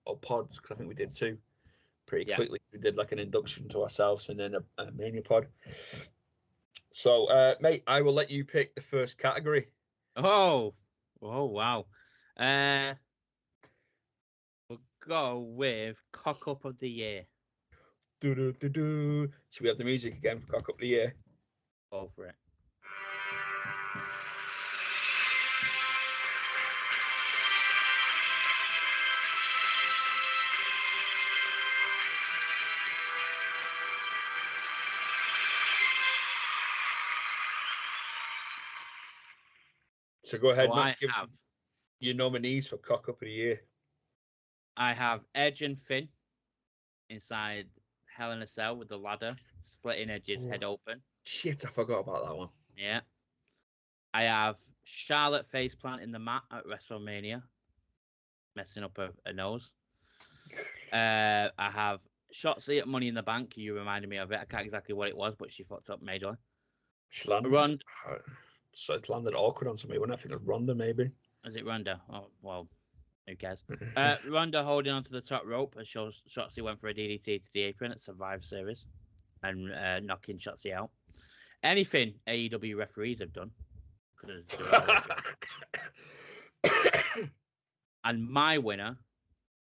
Or pods, because I think we did 2 pretty quickly. We did like an induction to ourselves and then a Mania pod. So, mate, I will let you pick the first category. Oh wow. We'll go with Cock Up of the Year. Should we have the music again for Cock Up of the Year? Go for it. So go ahead, So Matt. Give us your nominees for Cock Up of the Year. I have Edge and Finn inside Hell in a Cell with the ladder, splitting Edge's head open. Shit, I forgot about that one. Yeah. I have Charlotte faceplant in the mat at WrestleMania, messing up her nose. I have Shotzi at Money in the Bank. You reminded me of it. I can't exactly what it was, but she fucked up majorly. She landed. So it landed awkward on somebody. I think it was Ronda, maybe. Is it Ronda? Oh, well, who cares? Ronda holding onto the top rope as Shotzi went for a DDT to the apron at Survivor Series and knocking Shotzi out. Anything AEW referees have done. Because and my winner,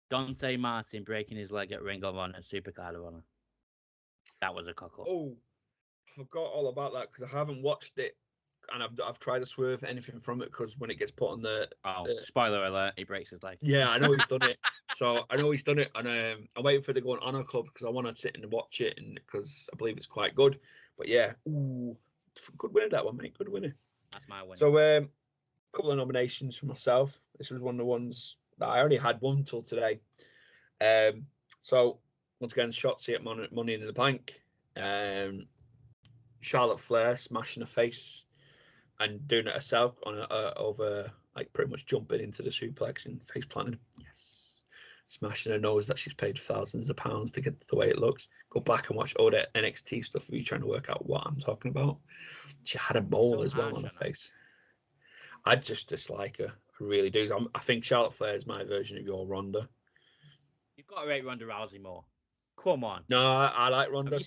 Dante Martin breaking his leg at Ring of Honor, Supercard of Honor. That was a cock up. Oh, I forgot all about that because I haven't watched it, and I've tried to swerve anything from it because when it gets put on the spoiler alert, he breaks his leg. Yeah, I know he's done it. So I know he's done it, and I'm waiting for it to go on Honor Club because I want to sit and watch it, and because I believe it's quite good. But yeah, good winner that one, mate. Good winner. That's my winner. So a couple of nominations for myself. This was one of the ones that I only had one till today. So once again, Shotzi at Money in the Bank. Charlotte Flair smashing her face and doing it herself on over, like, pretty much jumping into the suplex and face planting. Yes. Smashing her nose that she's paid thousands of pounds to get the way it looks. Go back and watch all the NXT stuff if you're trying to work out what I'm talking about. She had a mole as well on her face. I just dislike her. I really do. I think Charlotte Flair is my version of your Ronda. You've got to rate Ronda Rousey more. Come on. No, I like Ronda.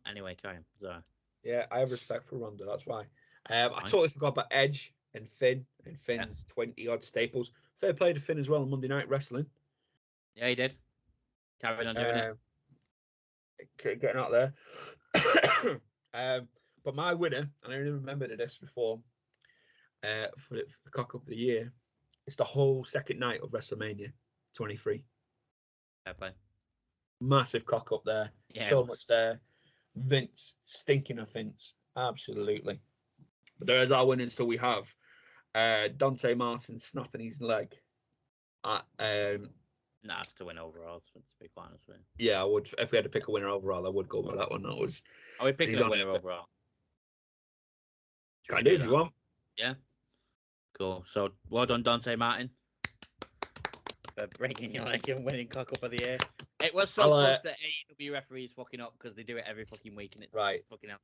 Anyway, carry on. Sorry. Yeah, I have respect for Ronda. That's why. I totally forgot about Edge and Finn and Finn's 20-odd staples. Fair play to Finn as well on Monday Night Wrestling. Yeah, he did. Carrying on doing it. Getting out there. But my winner, and I only remembered this before, for the Cock Up of the Year, it's the whole second night of WrestleMania 23. Fair play. Massive cock up there. Yeah, so much there. Vince, stinking of Vince. Absolutely. But there is our winners. So we have Dante Martin snapping his leg. That's to win overall, to be quite honest with you. Yeah, I would. If we had to pick a winner overall, I would go with that one. That was. Are we picking a winner overall? Can I do if you want? Yeah. Cool. So well done, Dante Martin, for breaking your leg and winning Cock Up of the Year. It was so close to AEW referees fucking up because they do it every fucking week and it's fucking up.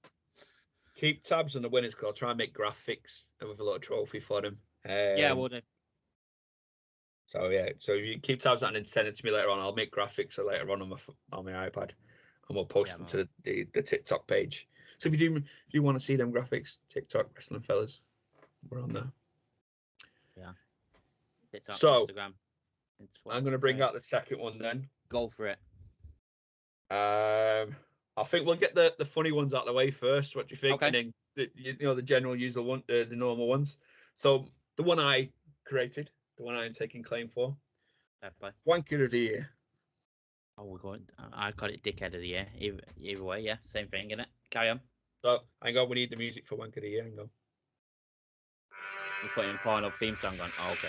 Keep tabs on the winners because I'll try and make graphics with a little trophy for them. Yeah, we'll do. So yeah, so if you keep tabs on and send it to me later on, I'll make graphics later on my iPad, and we'll post them to the TikTok page. So if you want to see them graphics, TikTok Wrestling Fellas, we're on there. Yeah. TikTok, so Instagram. I'm going to bring out the second one then. Go for it. I think we'll get the funny ones out of the way first. What do you think? Okay. And then the general usual one, the normal ones. So the one I created, the one I am taking claim for. Wanker of the Year. Oh, we're going. I got it Dickhead of the Year. Either way, yeah, same thing, innit? Carry on. So hang on, we need the music for Wanker of the Year. Hang on. You're putting Pornhub theme song on. Oh, okay.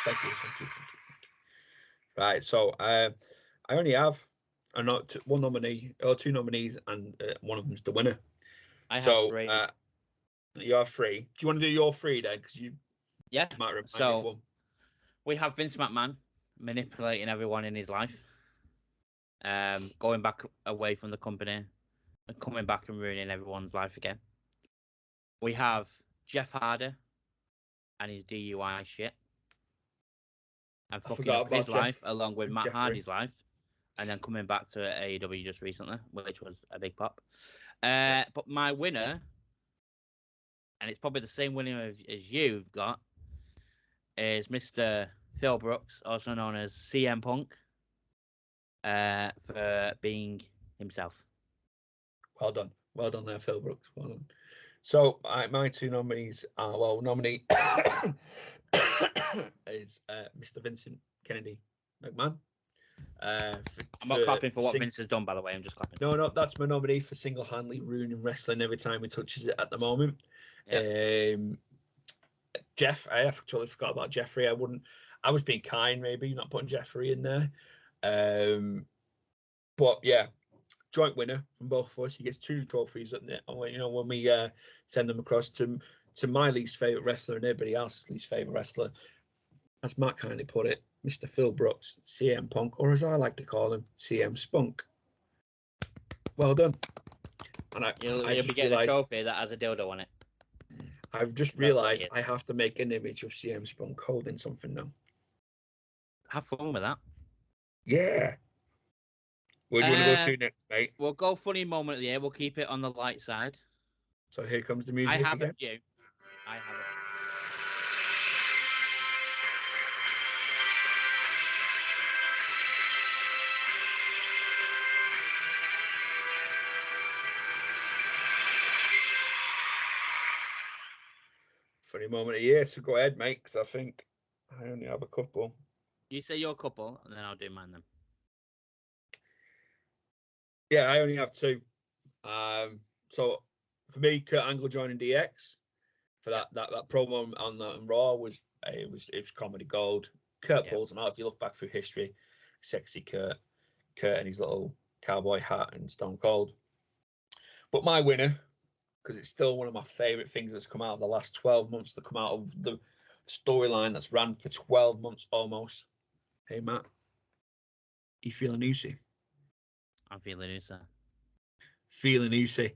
Thank you. Right, so I only have one nominee or two nominees, and one of them's the winner. I have three. You have three. Do you want to do your three then? Because you might remind me of one. We have Vince McMahon manipulating everyone in his life, going back away from the company, and coming back and ruining everyone's life again. We have Jeff Hardy and his DUI shit, and fucking up his life along with Matt Hardy's life, and then coming back to AEW just recently, which was a big pop. But my winner, and it's probably the same winner as you've got, is Mr. Phil Brooks, also known as CM Punk, for being himself. Well done there, Phil Brooks. Well done. So my two nominees are nominee is Mr. Vincent Kennedy McMahon. I'm not clapping for what Vince has done, by the way. I'm just clapping. No, that's my nominee for single-handedly ruining wrestling every time he touches it at the moment. Yeah. Jeff, I totally forgot about Jeffrey. I was being kind, maybe not putting Jeffrey in there. But yeah, joint winner from both of us. He gets 2 trophies at the, when we send them across to my least favorite wrestler and everybody else's least favorite wrestler, as Matt kindly put it, Mr. Phil Brooks, CM Punk, or as I like to call him, CM Spunk. Well done. And You'll be getting a trophy that has a dildo on it. I've just realised I have to make an image of CM Spunk holding something now. Have fun with that. Yeah. Where do you want to go to next, mate? We'll go funny moment of the year. We'll keep it on the light side. So here comes the music. I have again. a few. I have a Funny moment of the year. So go ahead, mate, because I think I only have a couple. You say your couple, and then I'll do mine then. Yeah, I only have 2. So for me, Kurt Angle joining DX for that promo on Raw was comedy gold. Kurt pulls him out. If you look back through history, sexy Kurt and his little cowboy hat and Stone Cold. But my winner, because it's still one of my favorite things that's come out of the last 12 months, to come out of the storyline that's ran for 12 months almost. Hey Matt, you feeling Usyk? I'm feeling Usyk. Feeling Usyk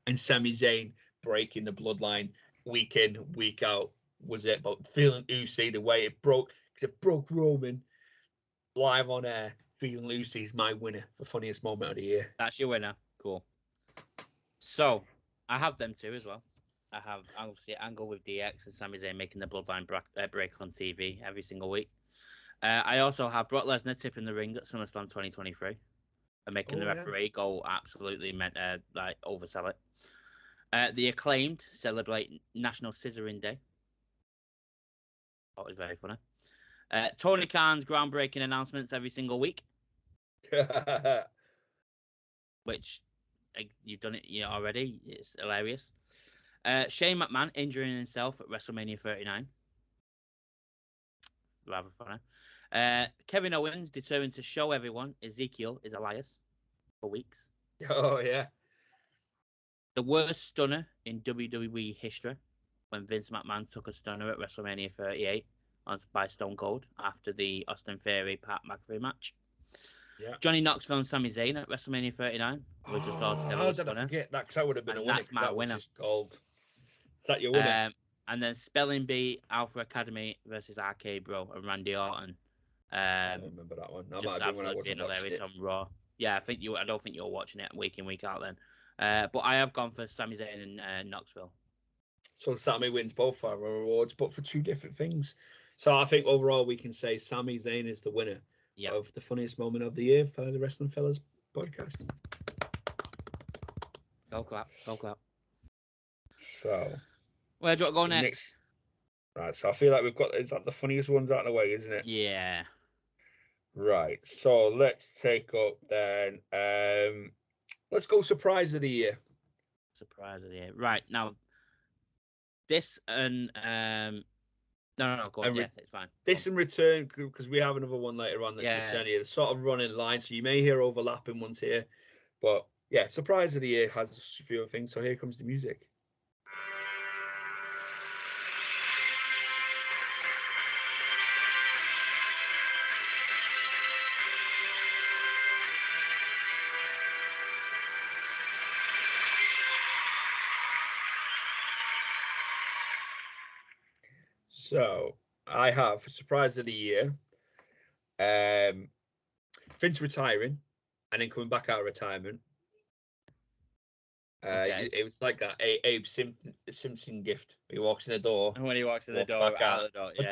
and Sami Zayn breaking the bloodline week in, week out was it. But feeling Usyk, the way it broke, because it broke Roman live on air. Feeling Usyk is my winner for funniest moment of the year. That's your winner. Cool. So I have them 2 as well. I have obviously Angle with DX and Sami Zayn making the bloodline break on TV every single week. I also have Brock Lesnar tipping the ring at SummerSlam 2023 and making the referee go absolutely oversell it. The Acclaimed celebrate National Scissoring Day. That was very funny. Tony Khan's groundbreaking announcements every single week, which you've done it already. It's hilarious. Shane McMahon injuring himself at WrestleMania 39. Rather funny. Kevin Owens determined to show everyone Ezekiel is Elias for weeks. Oh, yeah. The worst stunner in WWE history when Vince McMahon took a stunner at WrestleMania 38 by Stone Cold after the Austin Theory-Pat McAfee match. Yeah. Johnny Knoxville and Sami Zayn at WrestleMania 39 was just altogether. How did I forget that? Because that would have been a winner. That's my winner. Was just gold. Is that your winner? And then Spelling Bee, Alpha Academy versus Arcade Bro and Randy Orton. I don't remember that one. That might have been when I wasn't watching it. On Raw. Yeah, I don't think you were watching it week in, week out then. But I have gone for Sami Zayn and Knoxville. So Sami wins both our awards, but for 2 different things. So I think overall we can say Sami Zayn is the winner of the funniest moment of the year for the Wrestling Fellas podcast. Go clap. So where do you want to go next? Right, so I feel like is that the funniest ones out of the way, isn't it? Yeah. Right, so let's take up then. Let's go surprise of the year. Surprise of the year. Right, now this and no, go on. Yes, it's fine. This in return, because we have another one later on that's return here. It's sort of running line, so you may hear overlapping ones here. But yeah, surprise of the year has a few things. So here comes the music. So I have surprise of the year. Vince retiring and then coming back out of retirement. It was like that Abe Simpson gift. He walks in the door. And when he walks in the door, back out the door. But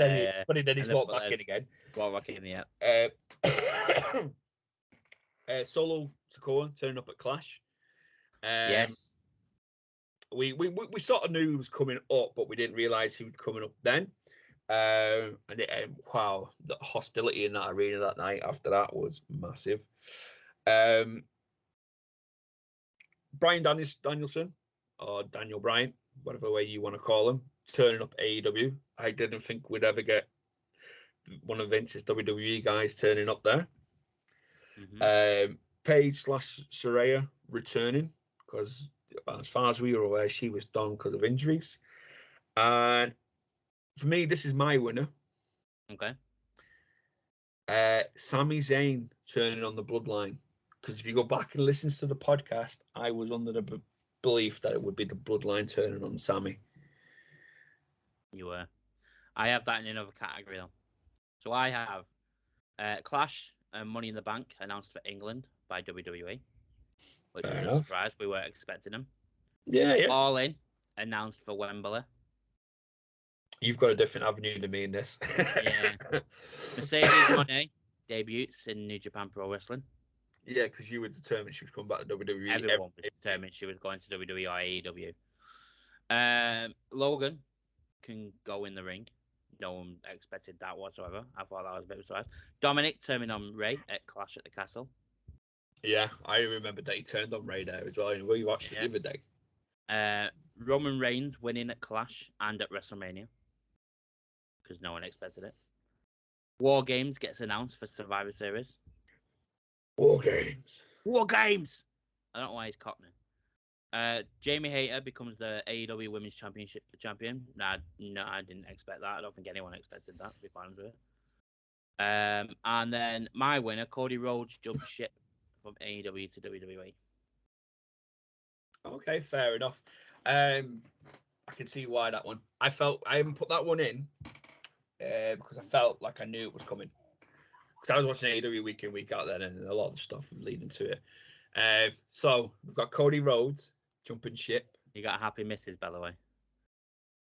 then he's walked back in again. Walk back in, yeah. Solo Sikoa turning up at Clash. Yes. we sort of knew he was coming up, but we didn't realize he was coming up then. Wow, the hostility in that arena that night after that was massive. Brian Danielson, or Daniel Bryan, whatever way you want to call him, turning up AEW. I didn't think we'd ever get one of Vince's WWE guys turning up there. Paige / Saraya returning, because as far as we were aware, she was done because of injuries. And for me, this is my winner. Okay. Sami Zayn turning on the Bloodline. Because if you go back and listen to the podcast, I was under the belief that it would be the Bloodline turning on Sami. You were. I have that in another category, though. So I have Clash and Money in the Bank announced for England by WWE, which was a surprise. We weren't expecting them. Yeah. All In announced for Wembley. You've got a different avenue to me in this. Yeah. Mercedes Moné debuts in New Japan Pro Wrestling. Yeah, because you were determined she was coming back to WWE. Everyone was determined she was going to WWE or AEW. Logan can go in the ring. No one expected that whatsoever. I thought that was a bit of a surprise. Dominic turning on Ray at Clash at the Castle. Yeah, I remember that he turned on Ray there as well. We watched it the other day. Roman Reigns winning at Clash and at WrestleMania, because no one expected it. War Games gets announced for Survivor Series. War Games. I don't know why he's cockney. Jamie Hayter becomes the AEW Women's Championship champion. No, I didn't expect that. I don't think anyone expected that, to be honest with it. And then my winner, Cody Rhodes, jumped ship from AEW to WWE. Okay, fair enough. I can see why that one. I haven't put that one in because I felt like I knew it was coming. Because I was watching AEW week in, week out then, and a lot of stuff leading to it. So we've got Cody Rhodes jumping ship. You got a happy missus, by the way.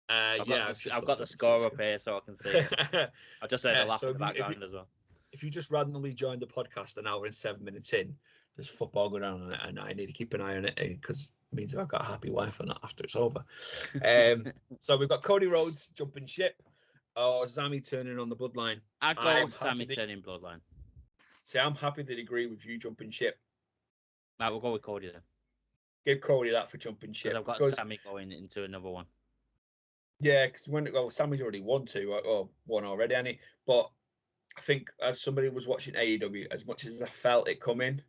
I've got the score up here so I can see it. I just heard a laugh in the background as well. If you just randomly joined the podcast an hour and 7 minutes in, there's football going on, and I need to keep an eye on it because it means I've got a happy wife or not after it's over. So we've got Cody Rhodes jumping ship, or Sami turning on the Bloodline. I'd go Sami turning Bloodline. See, I'm happy to agree with you jumping ship. Right, we'll go with Cody then. Give Cody that for jumping ship. I've got Sami going into another one. Yeah, because Sami's already won one already, hasn't he? But I think as somebody was watching AEW, as much as I felt it coming,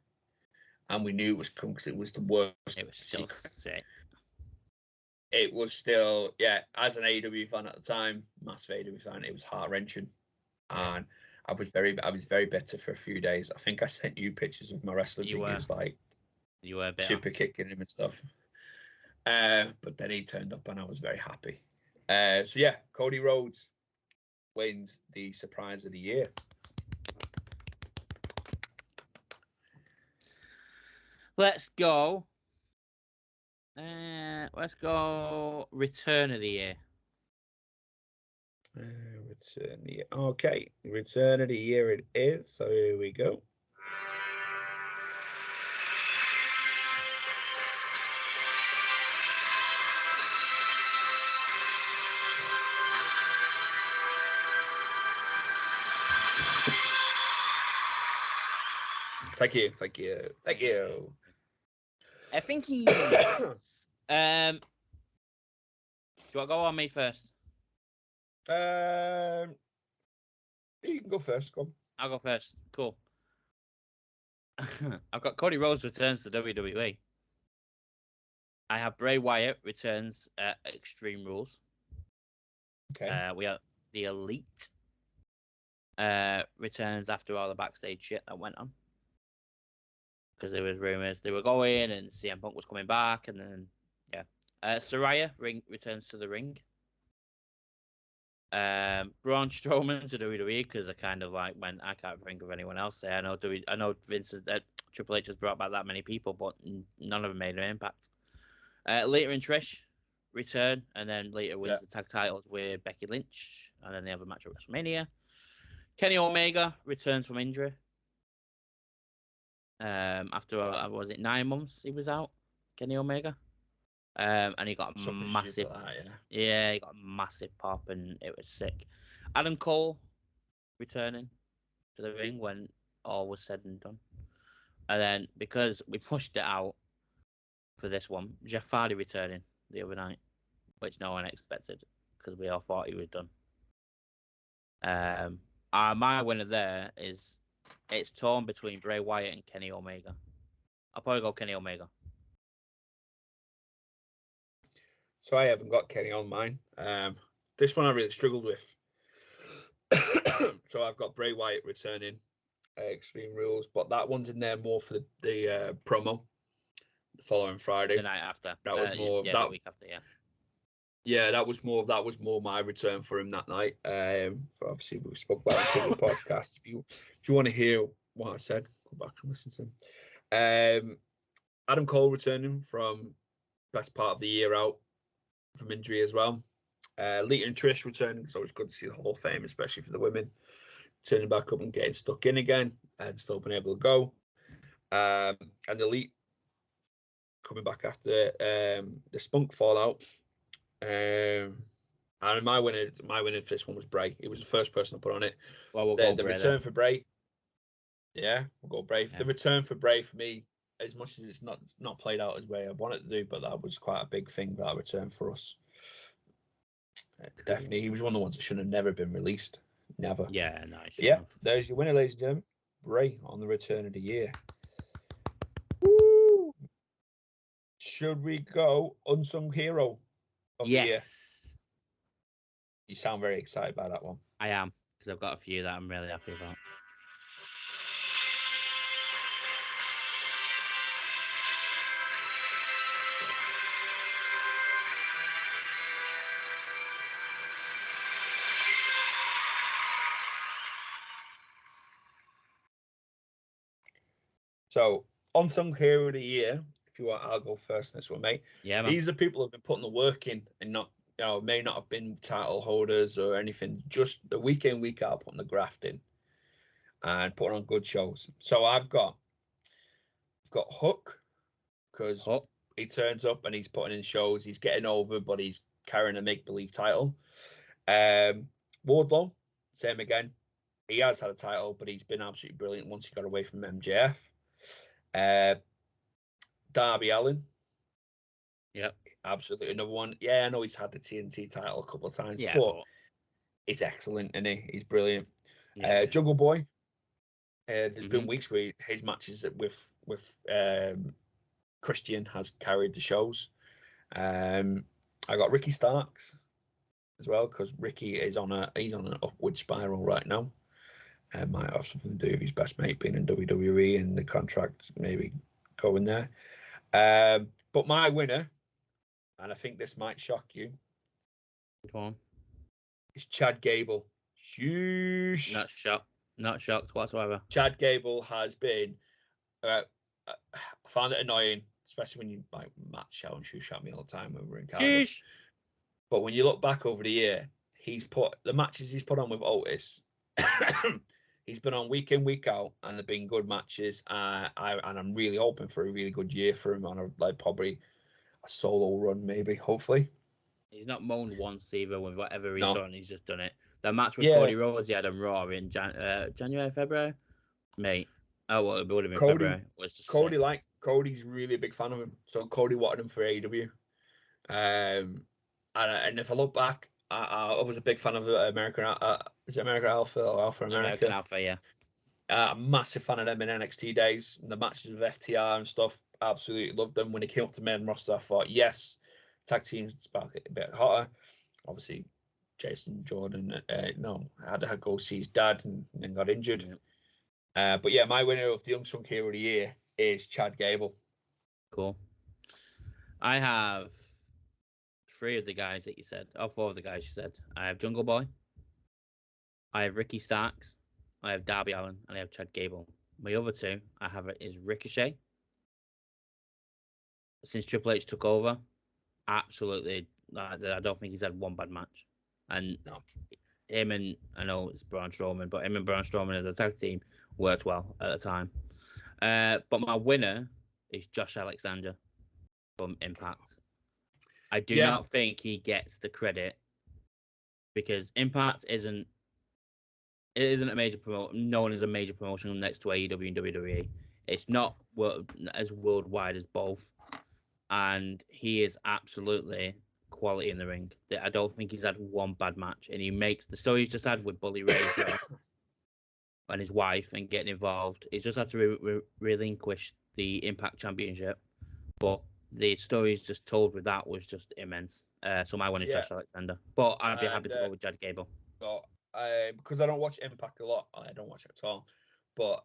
and we knew it was coming because it was the worst. It was still sick. It was still, as an AEW fan at the time, massive AEW fan, it was heart-wrenching. And I was very bitter for a few days. I think I sent you pictures of my wrestling figures, like you were super kicking him and stuff. But then he turned up and I was very happy. So Cody Rhodes wins the surprise of the year. Let's go. Return of the year. Return of the year. Okay, return of the year it is. So here we go. Thank you. I think he. Do you want to go on me first? You can go first. Go on. I'll go first. Cool. I've got Cody Rhodes returns to WWE. I have Bray Wyatt returns at Extreme Rules. Okay. We have the Elite returns after all the backstage shit that went on. Because there was rumors they were going and CM Punk was coming back, and then Saraya returns to the ring. Braun Strowman to WWE because I kind of like when I can't think of anyone else there. I know Vince Triple H has brought back that many people, but none of them made an impact. Later in Trish return, and then later wins the tag titles with Becky Lynch, and then they have a match at WrestleMania. Kenny Omega returns from injury. After was it 9 months he was out, Kenny Omega. And he got a Something massive, stupid like that, yeah, he got a massive pop, and it was sick. Adam Cole returning to the ring when all was said and done, and then because we pushed it out for this one, Jeff Hardy returning the other night, which no one expected because we all thought he was done. My winner there is it's torn between Bray Wyatt and Kenny Omega. I'll probably go Kenny Omega. So I haven't got Kenny on mine. This one I really struggled with. So I've got Bray Wyatt returning, Extreme Rules, but that one's in there more for the promo the following Friday. The night after. That was more the week after, yeah. Yeah, that was more my return for him that night. So obviously we spoke about it in the podcast. If you want to hear what I said, go back and listen to him. Adam Cole returning from best part of the year out from injury as well. Lita and Trish returning, so it's good to see the Hall of Fame, especially for the women, turning back up and getting stuck in again and still being able to go. And Elite coming back after the Spunk fallout. And my winner for this one was Bray. It was the first person I put on it. Well, we'll go the Bray return then. for Bray. Yeah, we'll go Bray. Yeah. The return for Bray for me, as much as it's not played out as way I wanted to do, but that was quite a big thing, that return for us. Definitely, he was one of the ones that should have never been released. Never. Yeah, no. Yeah, there's your winner, ladies and gentlemen. Bray on the return of the year. Woo! Should we go unsung hero of the year? You sound very excited by that one. I am, because I've got a few that I'm really happy about. So, unsung hero of the year, if you want, I'll go first on this one, mate. Yeah, man. These are people who've been putting the work in and not, may not have been title holders or anything, just the week in, week out, putting the graft in and putting on good shows. So I've got Hook, because he turns up and he's putting in shows, he's getting over, but he's carrying a make-believe title. Wardlow, same again. He has had a title, but he's been absolutely brilliant once he got away from MJF. Darby Allin. Yep. Absolutely another one. Yeah, I know he's had the TNT title a couple of times, yeah, but he's excellent, isn't he? He's brilliant. Yeah, Jungle Boy. There's been weeks where his matches with Christian has carried the shows. I got Ricky Starks as well, because Ricky is on an upward spiral right now. Might have something to do with his best mate being in WWE and the contract maybe going there. But my winner, and I think this might shock you, go on, is Chad Gable. Sheesh. Not shocked whatsoever. Chad Gable has been. I found it annoying, especially when you like Matt shout and shoot at me all the time when we're in Cardiff. Sheesh. But when you look back over the year, he's put the matches he's put on with Otis. He's been on week in, week out, and they've been good matches. I'm really hoping for a really good year for him on probably a solo run, maybe, hopefully. He's not moaned once either with whatever he's done. He's just done it. The match with Cody Rhodes he had on Raw in January, February, mate. Oh, well, it would have been February. Was just Cody's really a big fan of him. So Cody wanted him for AEW. And if I look back, I was a big fan of American. Is it American Alpha or Alpha America? American Alpha, yeah. Massive fan of them in NXT days. The matches with FTR and stuff, absolutely loved them. When he came up to main roster, I thought, yes, tag teams spark it a bit hotter. Obviously, Jason Jordan, I had to go see his dad and then got injured. Yeah. But yeah, my winner of the Unsung Hero of the Year is Chad Gable. Cool. I have 3 of the guys that you said, or 4 of the guys you said. I have Jungle Boy, I have Ricky Starks, I have Darby Allin, and I have Chad Gable. My other 2 I have is Ricochet. Since Triple H took over, absolutely, I don't think he's had one bad match. And him and, I know it's Braun Strowman, but him and Braun Strowman as a tag team worked well at the time. But my winner is Josh Alexander from Impact. I do not think he gets the credit because Impact isn't a major promotion. No one is a major promotion next to AEW and WWE. It's not as worldwide as both, and he is absolutely quality in the ring. I don't think he's had one bad match, and he makes the story he's just had with Bully Ray as well, and his wife and getting involved. He's just had to relinquish the Impact Championship, but the story he's just told with that was just immense. So my one is Josh Alexander, but I'd be happy to go with Chad Gable. Because I don't watch Impact a lot, I don't watch it at all. But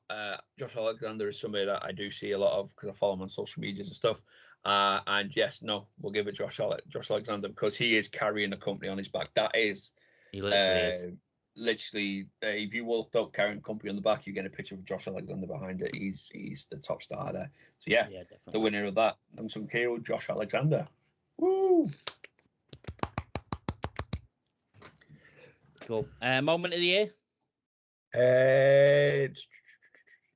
Josh Alexander is somebody that I do see a lot of because I follow him on social medias and stuff. And yes, no, we'll give it Josh Alexander because he is carrying the company on his back. That is, he literally is. Literally, if you walked up carrying company on the back, you get a picture of Josh Alexander behind it. He's the top star there. So yeah, the winner of that unsung hero, Josh Alexander. Woo! Cool. Moment of the year?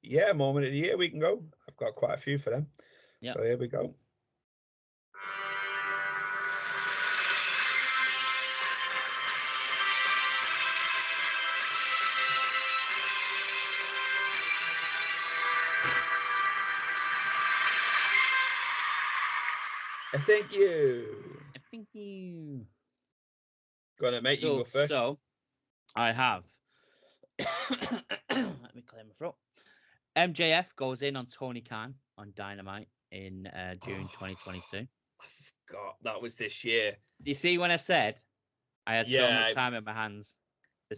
Yeah, moment of the year. We can go. I've got quite a few for them. Yeah. So here we go. Thank you. Thank you. Go on, mate. You go first. So, I have. Let me clear my throat. MJF goes in on Tony Khan on Dynamite in June 2022. I forgot that was this year. You see, when I said I had so much time in my hands.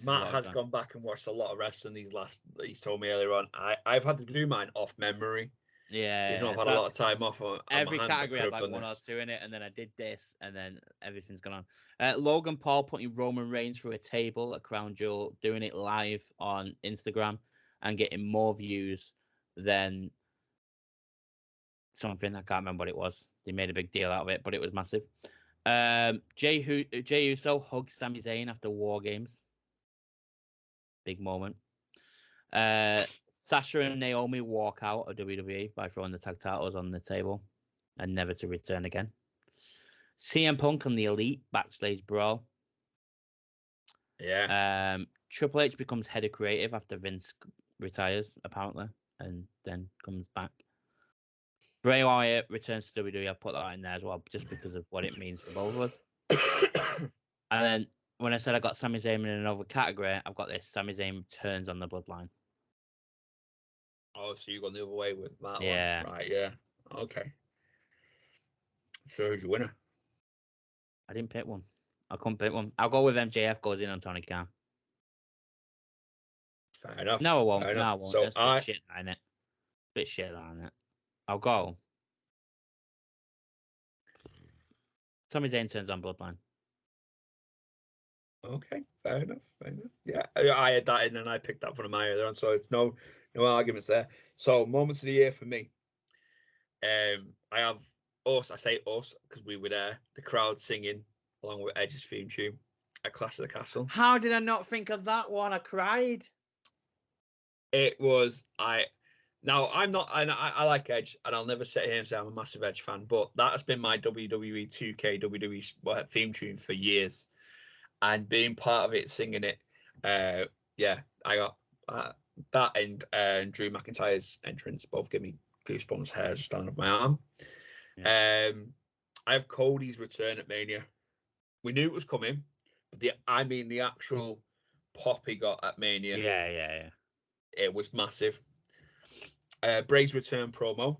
Matt has gone back and watched a lot of wrestling he told me earlier on. I've had to do mine off memory. Yeah, I've had a lot of time off. Every category had like one or two in it, and then I did this, and then everything's gone on. Logan Paul putting Roman Reigns through a table at Crown Jewel, doing it live on Instagram, and getting more views than something. I can't remember what it was. They made a big deal out of it, but it was massive. Jey Uso hugs Sami Zayn after War Games. Big moment. Sasha and Naomi walk out of WWE by throwing the tag titles on the table and never to return again. CM Punk and the Elite backstage brawl. Yeah. Triple H becomes head of creative after Vince retires, apparently, and then comes back. Bray Wyatt returns to WWE. I put that in there as well, just because of what it means for both of us. And then when I said I got Sami Zayn in another category, I've got this. Sami Zayn turns on the Bloodline. Oh, so you gone the other way with that one. Right, yeah. Okay. So who's your winner? I didn't pick one. I couldn't pick one. I'll go with MJF goes in on Tony Khan. Fair enough. No, I won't. No, I won't. So That's a bit shit on it. Bit shit on it. I'll go. Sami Zayn turns on Bloodline. Okay, fair enough. Yeah, I had that in and I picked that from my other one, so it's no arguments there. So moments of the year for me. I have us. I say us because we were there. The crowd singing along with Edge's theme tune at Clash of the Castle. How did I not think of that one? I cried. It was Now I'm not. I like Edge, and I'll never sit here and say I'm a massive Edge fan. But that has been my WWE 2K WWE theme tune for years, and being part of it, singing it, yeah, I got that and Drew McIntyre's entrance both give me goosebumps, hairs just standing up my arm. Yeah. I have Cody's return at Mania. We knew it was coming, but the actual pop he got at Mania. Yeah. It was massive. Bray's return promo.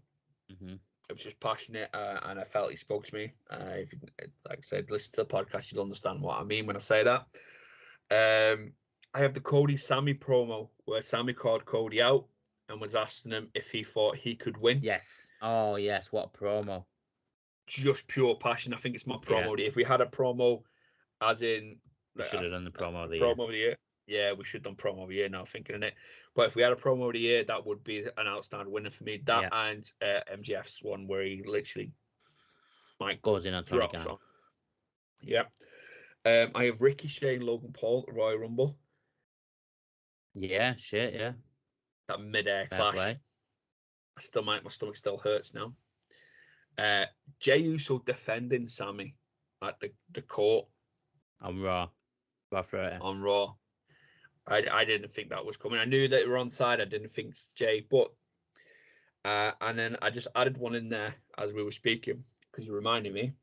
Mm-hmm. It was just passionate, and I felt he spoke to me. If you, like I said, listen to the podcast, you'll understand what I mean when I say that. I have the Cody Sammy promo where Sammy called Cody out and was asking him if he thought he could win. Yes. Oh, yes. What promo? Just pure passion. I think it's my promo. Yeah. If we had a promo, as in, we should have done the promo of the year. Yeah, we should have done promo of the year now, thinking in it. But if we had a promo of the year, that would be an outstanding winner for me. That and MJF's one where he literally goes in on Tony Khan. Yeah. I have Ricochet and Logan Paul at Royal Rumble. Yeah, shit, yeah. That mid-air clash. Play. My stomach still hurts now. Jey Uso defending Sammy at the court On Raw. Raw 30. on Raw. I didn't think that was coming. I knew that they were on side. I didn't think Jay, but and then I just added one in there as we were speaking because you reminded me.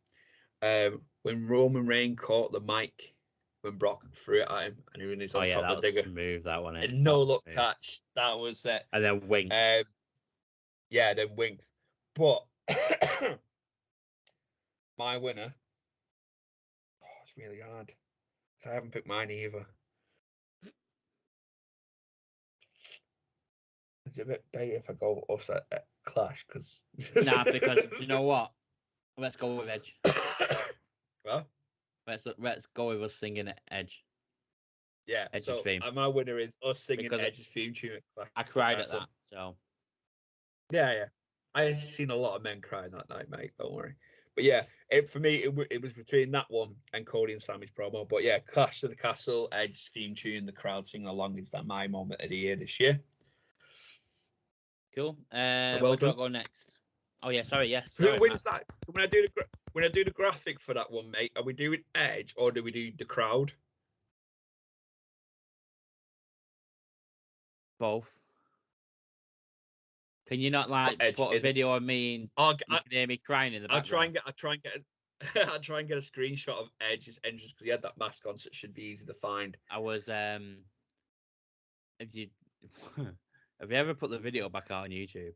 When Roman Reigns caught the mic when Brock threw it at him and he was on top of the digger. Smooth, that one. A no look catch. That was it. And then winked. Yeah, then winked. But my winner. Oh, it's really hard. I haven't picked mine either. It's a bit bait if I go upset Clash because. Nah, because you know what? Let's go with Edge. Well, let's go with us singing Edge. Yeah, Edge's so theme. My winner is us singing Because Edge's theme tune. I cried at that, so. Yeah. I've seen a lot of men crying that night, mate. Don't worry. But yeah, for me, it was between that one and Cody and Sammy's promo. But yeah, Clash of the Castle, Edge's theme tune, the crowd singing along is that my moment of the year this year. Cool. So where do I go next? Oh yeah, sorry, yes. Who wins that? When I do the graphic for that one, mate, are we doing Edge or do we do the crowd? Both. Can you not put a video of me and you can hear me crying in the background? I'll try and get a screenshot of Edge's entrance because he had that mask on, so it should be easy to find. I was if you have you ever put the video back out on YouTube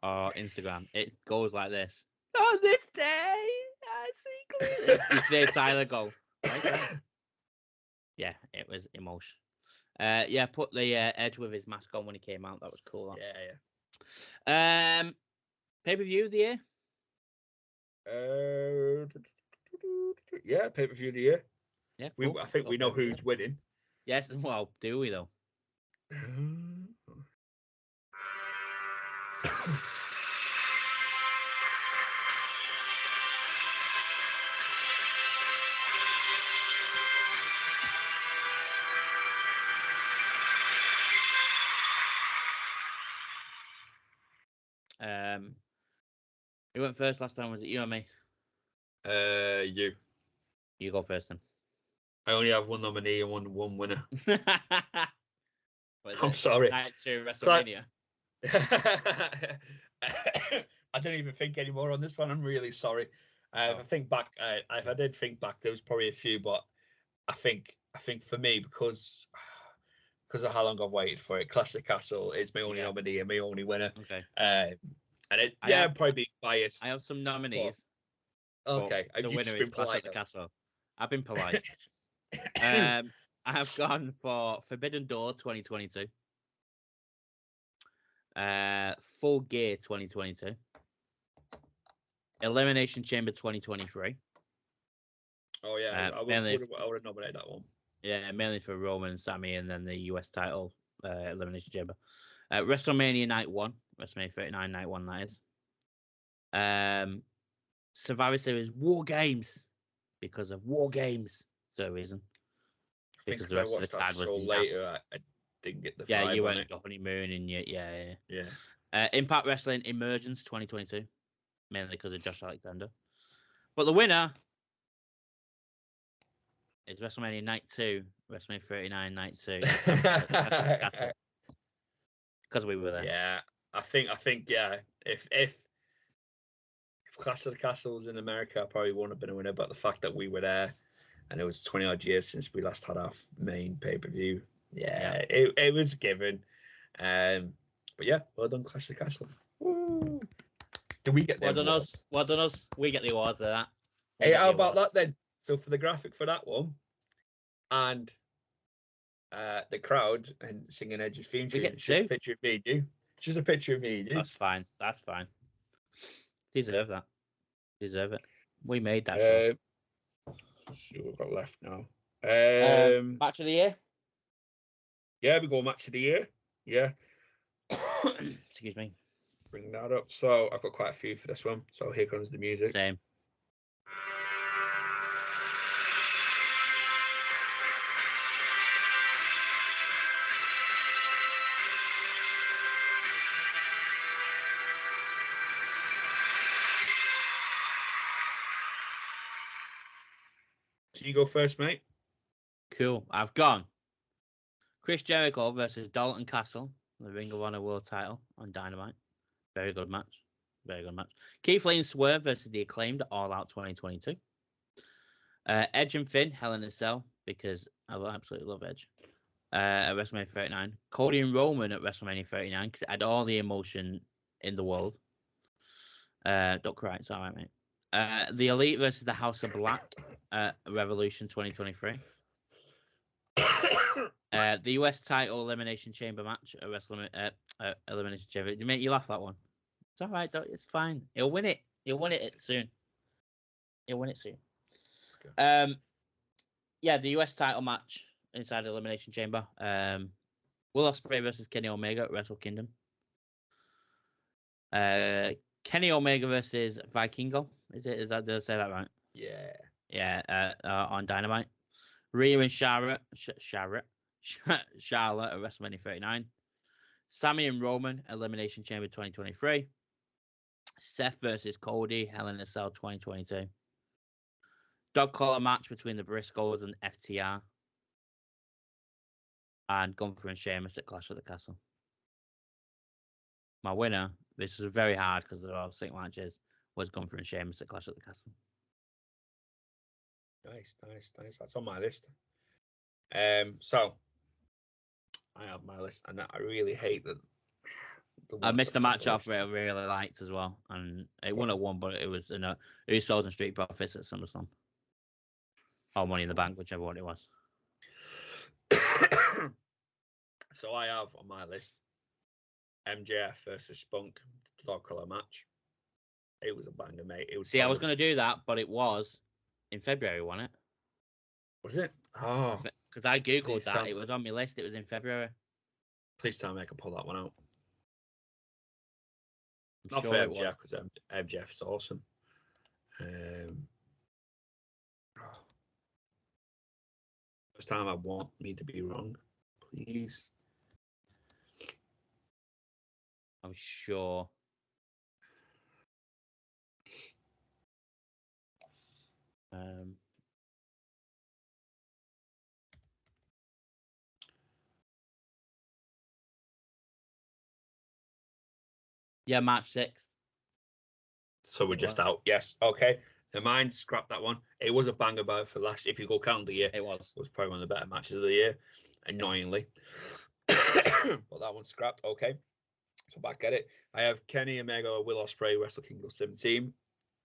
or Instagram? It goes like this. On this day, I see clearly. You can hear Tyler go. Right? Yeah, it was emotion. Yeah, put the Edge with his mask on when he came out. That was cool. That. Yeah. Pay-per-view of the year? Yeah, pay-per-view of the year. Yeah, cool. I think we know who's winning. Yes, well, do we though? Who went first last time? Was it you or me? You. You go first then. I only have one nominee and one winner. I'm sorry. Night 2 WrestleMania. I don't even think anymore on this one. I'm really sorry. If I think back, if I did think back, there was probably a few, but I think for me because of how long I've waited for it, Clash of the Castle is my only nominee and my only winner. Okay. And I'd probably be biased. I have some nominees. Okay. The winner is Clash of the Castle. I've been polite. I have gone for Forbidden Door 2022. Full Gear 2022. Elimination Chamber 2023. Oh yeah, I would have nominated that one. Yeah, mainly for Roman and Sammy, and then the US title Elimination Chamber. WrestleMania Night 1, WrestleMania 39 Night 1, that is. Survivor Series War Games, because of War Games. That's the reason. I think because I watched that so later, I didn't get the vibe. Yeah, you went on the honeymoon, and yeah. Impact Wrestling Emergence 2022, mainly because of Josh Alexander. But the winner is WrestleMania Night 2, WrestleMania 39 Night 2. Because we were there. Yeah, I think if Clash of the Castle was in America, I probably wouldn't have been a winner. But the fact that we were there, and it was 20 odd years since we last had our main pay-per-view, it was given. But yeah, well done, Clash of the Castle. Woo! Do we get Well done us. We get the awards for that. Hey, how about that then? So for the graphic for that one, and the crowd and singing Edge's theme tune, it's just a picture of me and you. Just a picture of me and you. That's fine. Deserve it. We made that show. Let's see what we've got left now. Match of the year? Yeah, we go match of the year. Yeah. Excuse me. Bring that up. So I've got quite a few for this one. So here comes the music. Same. you go first, mate. Cool. I've gone. Chris Jericho versus Dalton Castle, the Ring of Honor World Title on Dynamite. Very good match. Very good match. Keith Lee and Swerve versus the Acclaimed All Out 2022. Edge and Finn, Hell in a Cell, because I absolutely love Edge. At WrestleMania 39. Cody and Roman at WrestleMania 39, because it had all the emotion in the world. Don't cry, it's all right, mate. The Elite versus the House of Black at Revolution 2023. The US title Elimination Chamber match at WrestleMania Elimination Chamber. You make you laugh, that one. It's all right, it's fine. He'll win it. He'll win it soon. He'll win it soon. Okay. Yeah, the US title match inside the Elimination Chamber. Will Ospreay versus Kenny Omega at Wrestle Kingdom. Kenny Omega versus Vikingo. Is that, did I say that right? Yeah. Yeah. On Dynamite. Rhea and Charlotte at WrestleMania 39. Sammy and Roman Elimination Chamber 2023. Seth versus Cody Hell in a Cell 2022. Dog collar match between the Briscoes and FTR. And Gunther and Sheamus at Clash at the Castle. My winner, this was very hard because there are 6 matches, was Gunther and Sheamus at Clash at the Castle. Nice. That's on my list. So I have my list, and I really hate that. I missed the match off I really liked as well, and it won at 1, but it was Usos and Street Profits at SummerSlam. Or Money in the Bank, whichever one it was. So I have on my list MJF versus Spunk dog collar match. It was a banger, mate. It was. See, I was going to do that, but it was in February, wasn't it? Was it? Oh, because I googled that. It was on my list. It was in February. Please tell me I can pull that one out. I'm Not sure for it MJF, was. because MJF's awesome. First time I want me to be wrong, please. I'm sure. Yeah, March 6th. So we're just out. Yes. Okay. Never mind. Scrap that one. It was a banger for last. If you go calendar year, it was probably one of the better matches of the year. Annoyingly, but that one's scrapped. Okay. So back at it. I have Kenny Omega, Will Ospreay, Wrestle Kingdom 17.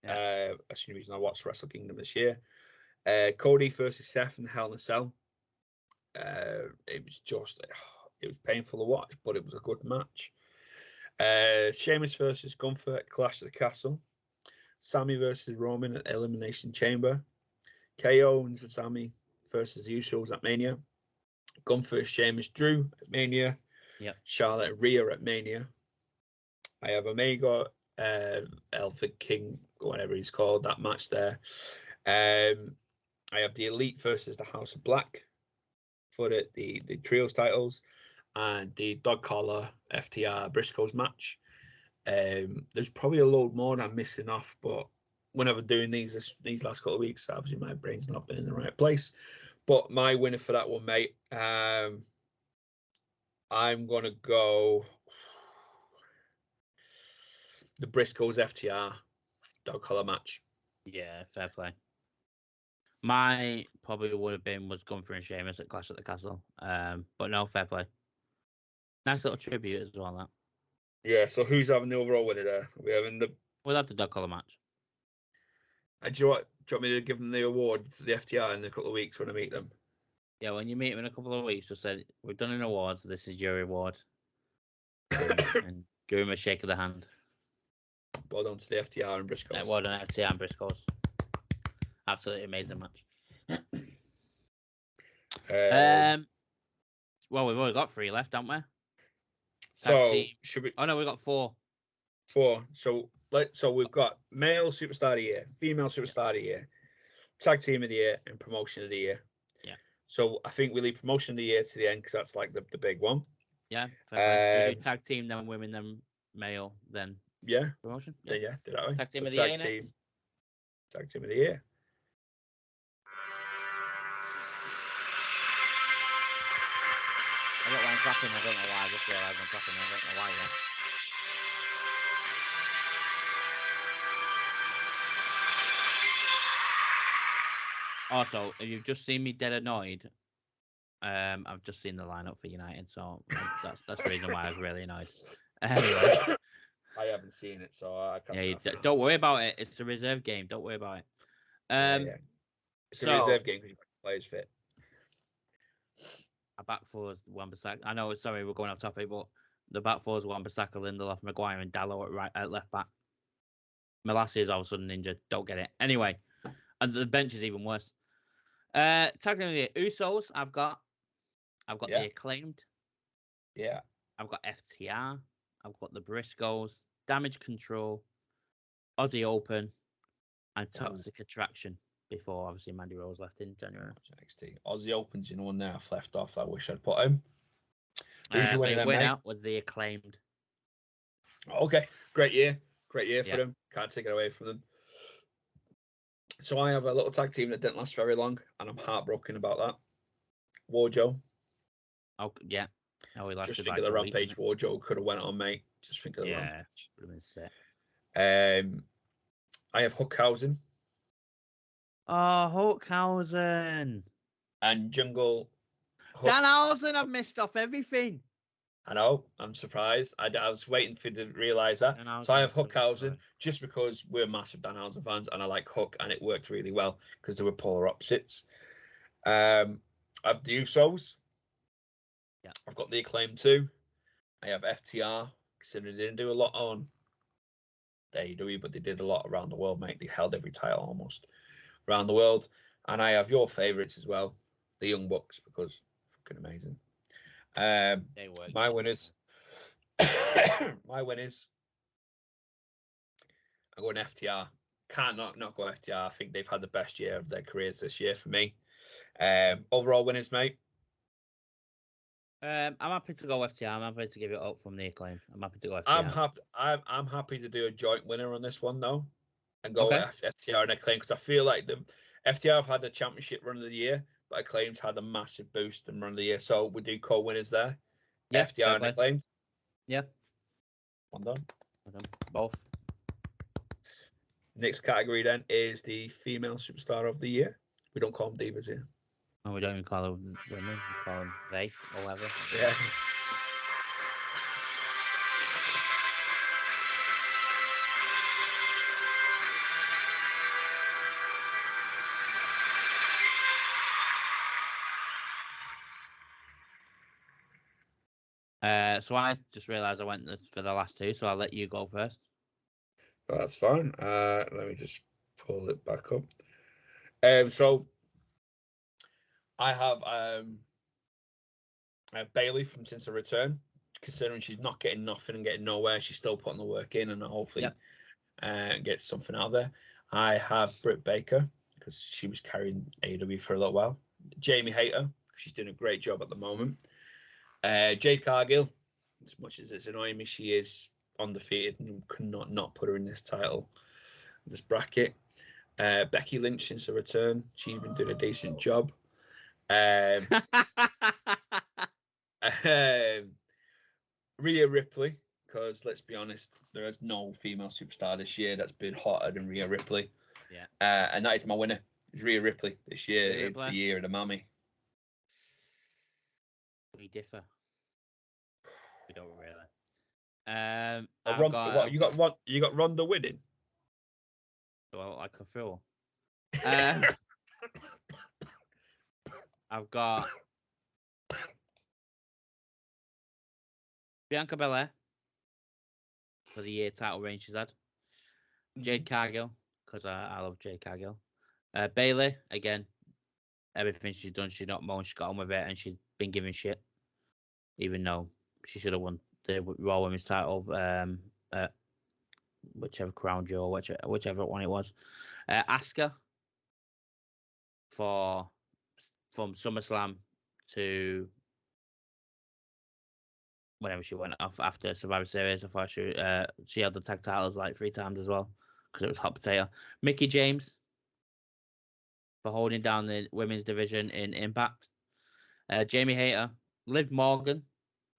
Yeah. That's the only reason I watched Wrestle Kingdom this year. Cody versus Seth in Hell in a Cell. It was just, it was painful to watch, but it was a good match. Sheamus versus Gunther at Clash of the Castle. Sammy versus Roman at Elimination Chamber. KO and Sammy versus the Usos at Mania. Gunther, Sheamus, Drew at Mania. Yep. Charlotte and Rhea at Mania. I have Omega, Alpha King, whatever he's called, that match there. I have the Elite versus the House of Black for the trios titles, and the dog collar FTR Briscoes match. There's probably a load more that I'm missing off, but whenever doing these last couple of weeks, obviously my brain's not been in the right place. But my winner for that one, mate, I'm gonna go the Briscoes FTR dog collar match. Yeah, fair play. My probably would have been was Gunther and Sheamus at Clash at the Castle. But no, fair play. Nice little tribute as well, that. Yeah, so who's having the overall winner there? We'll have the dog collar match. Do you want me to give them the award to the FTR in a couple of weeks when I meet them? Yeah, when you meet them in a couple of weeks, just say, we've done an award, so this is your reward. And give him a shake of the hand. Well done to the FTR and Briscoes. Well done, FTR and Briscoes. Absolutely amazing match. Well, we've only got 3 left, haven't we? Should we? Oh no, we've got 4. 4. So we've got male superstar of the year, female superstar of the year, tag team of the year, and promotion of the year. Yeah. So I think we leave promotion of the year to the end because that's like the big one. Yeah. Fair we do tag team, then women, then male, then promotion. Yeah. Then do that way. Tag team of the year. Tag team of the year. I got one clapping. I don't know why. I just realised I'm clapping. I don't know why yet. Also, if you've just seen me dead annoyed, I've just seen the lineup for United, so that's the reason why I was really annoyed. Anyway, I haven't seen it, so I can't. yeah, don't worry about it. It's a reserve game. Don't worry about it. Yeah. It's a reserve game because you players fit. Our back four is Wan-Bissaka. I know. Sorry, we're going off topic, but the back four is Wan-Bissaka, Lindelof, Maguire, and Dalot at left back. Malassi is all of a sudden injured. Don't get it. Anyway, and the bench is even worse. Tagging the Usos, I've got the Acclaimed. Yeah. I've got FTR. I've got the Briscoes, Damage Control, Aussie Open, and Toxic Attraction. Before obviously Mandy Rose left in January. NXT. Aussie Open's the one there I've left off. I wish I'd put him. The winner was the Acclaimed. Okay, great year for them. Can't take it away from them. So I have a little tag team that didn't last very long, and I'm heartbroken about that. Wardlow. Oh yeah. Oh, he lasted just think of the Rampage Wardlow could have went on, mate. Just think of the Rampage. Would have been sick. I have Hookhausen. Oh, Hookhausen. And Jungle. Danhausen, I've missed off everything. I know. I'm surprised. I was waiting for you to realise that. So I have Hookhausen just because we're massive Danhausen fans and I like Hook, and it worked really well because they were polar opposites. I have the Usos. Yeah. I've got the Acclaim too. I have FTR, considering they didn't do a lot on AEW, but they did a lot around the world, mate. They held every title almost around the world. And I have your favourites as well, the Young Bucks, because fucking amazing. My winners. My winners. I'm going FTR. Can't not go FTR. I think they've had the best year of their careers this year for me. Overall winners, mate. I'm happy to go FTR. I'm happy to give it up from the Acclaim. I'm happy to go FTR. I'm happy to do a joint winner on this one though, and go FTR and Acclaim, because I feel like the FTR have had the championship run of the year, but Acclaim's had a massive boost and run of the year. So we do co-winners there. Yeah, FTR and Acclaim. Yeah. One done. Both. Next category then is the female superstar of the year. We don't call them divas here. Oh, we don't even call them women. We call them they or whatever. Yeah. So I just realised I went for the last two, so I'll let you go first. Oh, that's fine. Let me just pull it back up. So I have Bailey from Since Her Return. Considering she's not getting nothing and getting nowhere, she's still putting the work in and hopefully get something out there. I have Britt Baker because she was carrying AEW for a little while. Jamie Hayter, she's doing a great job at the moment. Jade Cargill, as much as it's annoying me, she is undefeated and you cannot not put her in this bracket. Becky Lynch Since Her Return, she's been doing a decent job. Rhea Ripley, because let's be honest, there is no female superstar this year that's been hotter than Rhea Ripley. Yeah. And that is my winner. It's Rhea Ripley this year. It's the year of the mammy. We differ. We don't really. You got Ronda winning. Well, like a fool. I've got Bianca Belair for the year title reign she's had. Jade Cargill, because I love Jade Cargill. Bailey, again, everything she's done, she's not moaned, she got on with it, and she's been giving shit, even though she should have won the Raw Women's title, whichever Crown Jewel, whichever one it was. Asuka from SummerSlam to whenever she went off after Survivor Series. I thought she held the tag titles like 3 times as well because it was hot potato. Mickie James for holding down the women's division in Impact. Jamie Hayter Liv Morgan,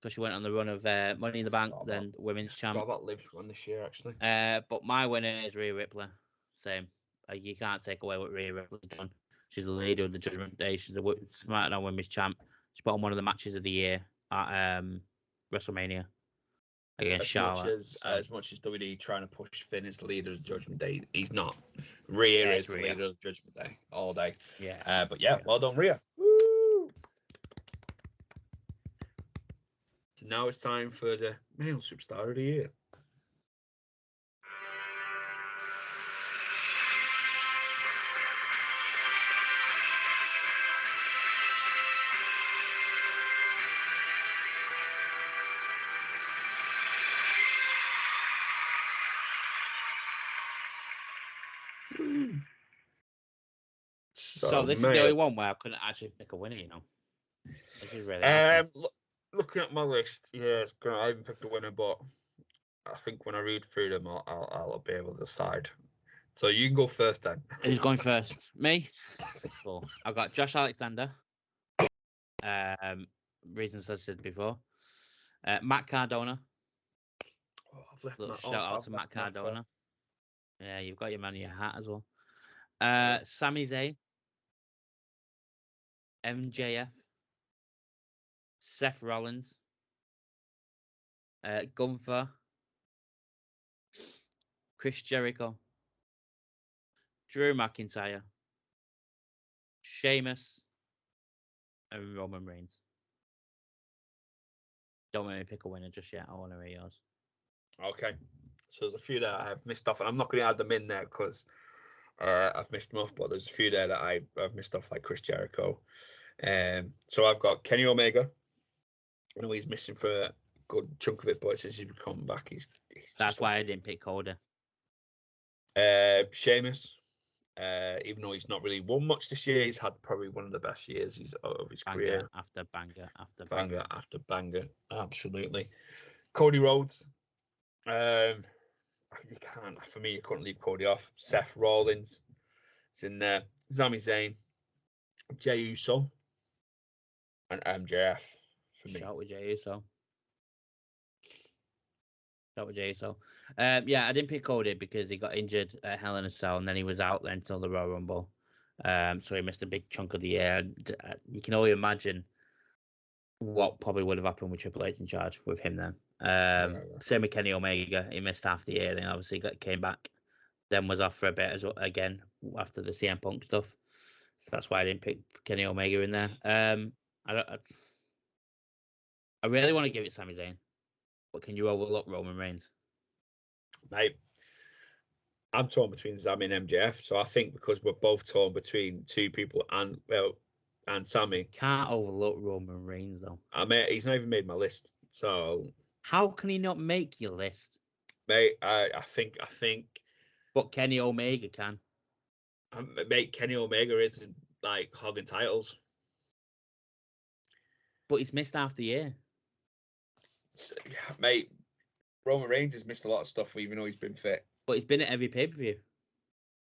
because she went on the run of Money in the Bank, Forgot then Women's Forgot Champ. about Liv's run this year, actually. But my winner is Rhea Ripley. Same. You can't take away what Rhea Ripley's done. She's the leader of the Judgment Day. She's the SmackDown Women's Champ. She put on one of the matches of the year at WrestleMania against Charlotte. As much as WWE trying to push Finn as the leader of the Judgment Day, he's not. Rhea is the leader of the Judgment Day all day. Yeah. But yeah, well done, Rhea. Woo! So now it's time for the male superstar of the year. So this is the only one where I couldn't actually pick a winner, you know. This is really hard. Looking at my list, yeah, I haven't picked a winner, but I think when I read through them, I'll be able to decide. So you can go first then. Who's going first? Me? Cool. I've got Josh Alexander. Reasons I said before. Matt Cardona. Oh, I've left Little Matt shout out to Matt Cardona. Yeah, you've got your man in your hat as well. Sami Zayn. MJF. Seth Rollins. Gunther. Chris Jericho. Drew McIntyre. Sheamus. And Roman Reigns. Don't let me pick a winner just yet. I want to hear yours. Okay. So there's a few that I have missed off, and I'm not going to add them in there because I've missed them off, but there's a few there that I've missed off, like Chris Jericho. So I've got Kenny Omega. I know he's missing for a good chunk of it, but since he's come back, he's That's why I didn't pick Cody. Sheamus. Even though he's not really won much this year, he's had probably one of the best years of his career. After banger after banger after banger. Absolutely. Cody Rhodes. You can't, for me, you couldn't leave Cody off. Seth Rollins. It's in there. Sami Zayn. Jey Uso. And MJF for me. Shout with Jey Uso. Yeah, I didn't pick Cody because he got injured at Hell in a Cell and then he was out then until the Royal Rumble. So he missed a big chunk of the year. You can only imagine what probably would have happened with Triple H in charge with him then. Same with Kenny Omega. He missed half the year, then obviously came back. Then was off for a bit as well, again after the CM Punk stuff. So that's why I didn't pick Kenny Omega in there. I really want to give it Sami Zayn. But can you overlook Roman Reigns? Mate, I'm torn between Sami and MJF. So I think because we're both torn between two people and Sami. Can't overlook Roman Reigns though. He's not even made my list. So how can he not make your list? Mate, I think. But Kenny Omega can. Mate, Kenny Omega isn't like hogging titles. But he's missed half the year. Mate, Roman Reigns has missed a lot of stuff even though he's been fit. But he's been at every pay-per-view.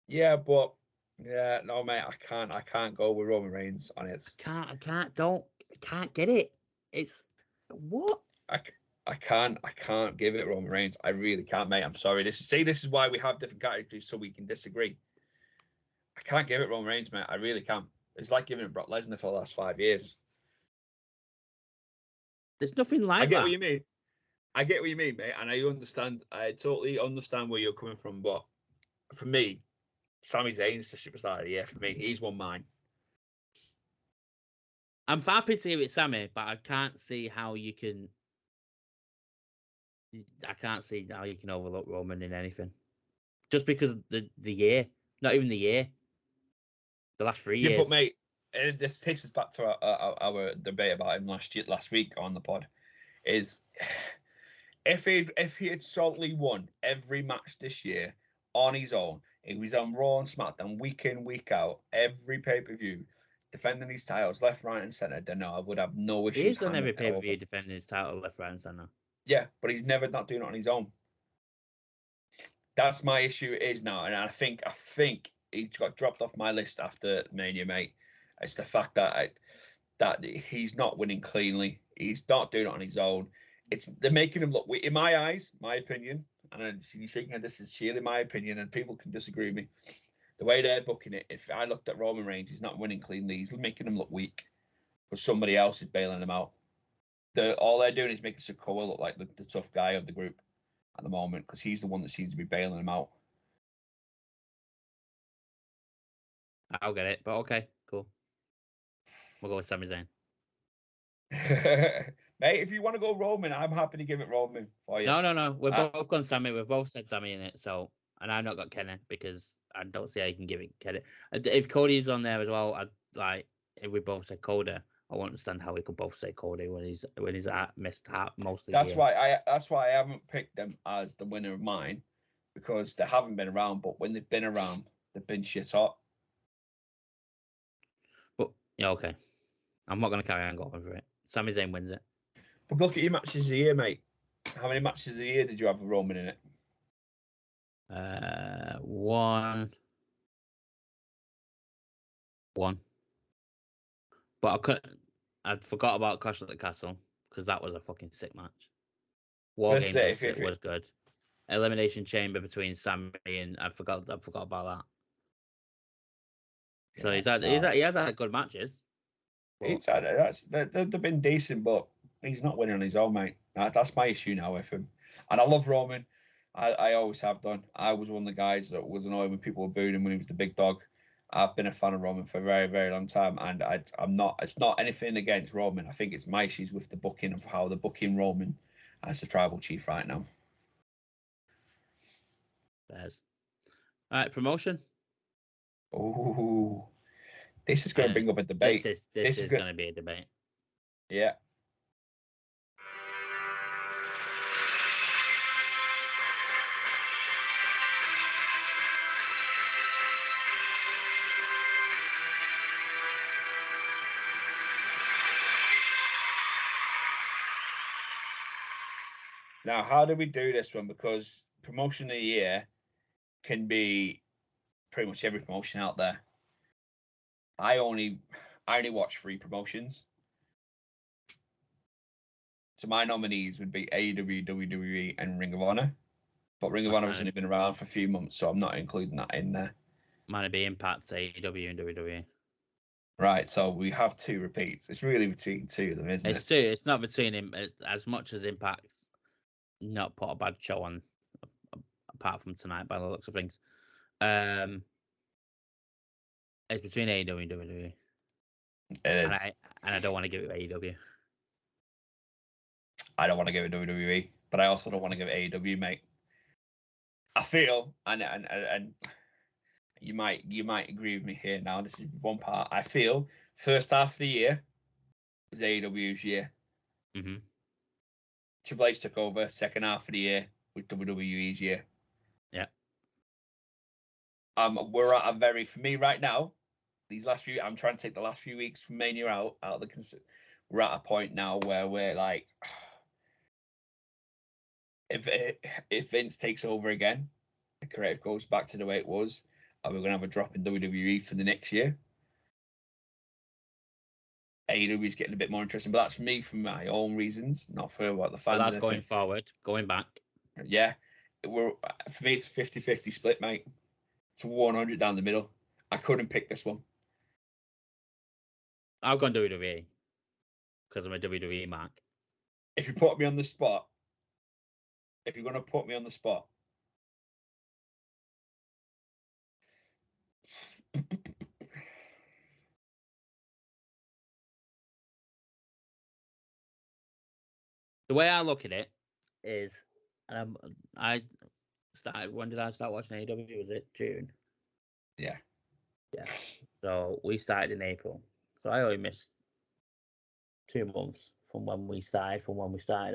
Yeah, but no, mate, I can't go with Roman Reigns on it. I can't get it. It's what? I can't give it Roman Reigns. I really can't, mate. I'm sorry. This is why we have different categories so we can disagree. I can't give it Roman Reigns, mate. I really can't. It's like giving it Brock Lesnar for the last 5 years. There's nothing like that. I get what you mean. I get what you mean, mate, and I understand. I totally understand where you're coming from, but for me, Sami Zayn's the superstar of the year. For me, he's won mine. I'm happy to hear it, Sami, but I can't see how you can. I can't see how you can overlook Roman in anything, just because of the year, not even the year, the last 3 years. Yeah, but mate, this takes us back to our debate about him last week on the pod. Is if he had solidly won every match this year on his own, he was on Raw and SmackDown week in, week out, every pay-per-view, defending his titles left, right, and centre, then I would have no issues. He's done every pay-per-view defending his title left, right, and centre. Yeah, but he's never not doing it on his own. That's my issue is now, and I think he's got dropped off my list after Mania, mate. It's the fact that he's not winning cleanly. He's not doing it on his own. They're making him look weak. In my eyes, my opinion, and you're shaking at this is sheerly my opinion, and people can disagree with me. The way they're booking it, if I looked at Roman Reigns, he's not winning cleanly. He's making him look weak, but somebody else is bailing him out. All they're doing is making Sikoa look like the tough guy of the group at the moment because he's the one that seems to be bailing him out. I'll get it, but okay, cool. We'll go with Sami Zayn. Mate, if you want to go Roman, I'm happy to give it Roman for you. No. We've both gone Sami. We've both said Sami in it. So, and I've not got Kenny because I don't see how you can give it Kenny. If Cody's on there as well, I'd like. If we both said Cody, I won't understand how we could both say Cody when he's missed out mostly. That's why I haven't picked them as the winner of mine because they haven't been around. But when they've been around, they've been shit hot. But yeah, okay. I'm not going to carry on going for it. Sami Zayn wins it. But look at your matches of the year, mate. How many matches of the year did you have with Roman in it? One. But I forgot about Clash at the Castle because that was a fucking sick match. War Games was good. Elimination Chamber between Sami and I forgot about that. Yeah, so he has had good matches. They've been decent, but he's not winning on his own, mate. That's my issue now with him. And I love Roman. I always have done. I was one of the guys that was annoyed when people were booing him when he was the big dog. I've been a fan of Roman for a very, very long time, and I'm not. It's not anything against Roman. I think it's my issues with the booking of how they're booking Roman as the tribal chief right now. There's all right. Promotion. Oh, this is going to bring up a debate. This is going to be a debate. Yeah. Now, how do we do this one? Because promotion of the year can be pretty much every promotion out there. I only watch 3 promotions. So my nominees would be AEW, WWE, and Ring of Honor. But Ring of Honor has only been around for a few months, so I'm not including that in there. Might be Impact, AEW, and WWE. Right, so we have 2 repeats. It's really between 2 of them, isn't it? It's 2. It's not between him as much as Impact's not put a bad show on, apart from tonight by the looks of things. It's between AEW and WWE. It is. And I don't want to give it AEW. I don't want to give it WWE, but I also don't want to give it AEW, mate. I feel, and you might agree with me here now. This is one part. I feel first half of the year was AEW's year. Mm-hmm. Triple H took over. Second half of the year was WWE's year. Yeah. We're at a very, for me right now, these last few, I'm trying to take the last few weeks from Mania out of the. We're at a point now where we're like, if Vince takes over again, the creative goes back to the way it was, and we're going to have a drop in WWE for the next year. AEW is getting a bit more interesting, but that's for me, for my own reasons, not for what the fans. But that's going forward, going back. Yeah, for me, it's a 50-50 split, mate. It's 100 down the middle. I couldn't pick this one. I've gone WWE because I'm a WWE mark. If you put me on the spot, if you're going to put me on the spot, the way I look at it is, I started. When did I start watching AEW? Was it June? Yeah. Yeah. So we started in April. So I only missed 2 months from when we started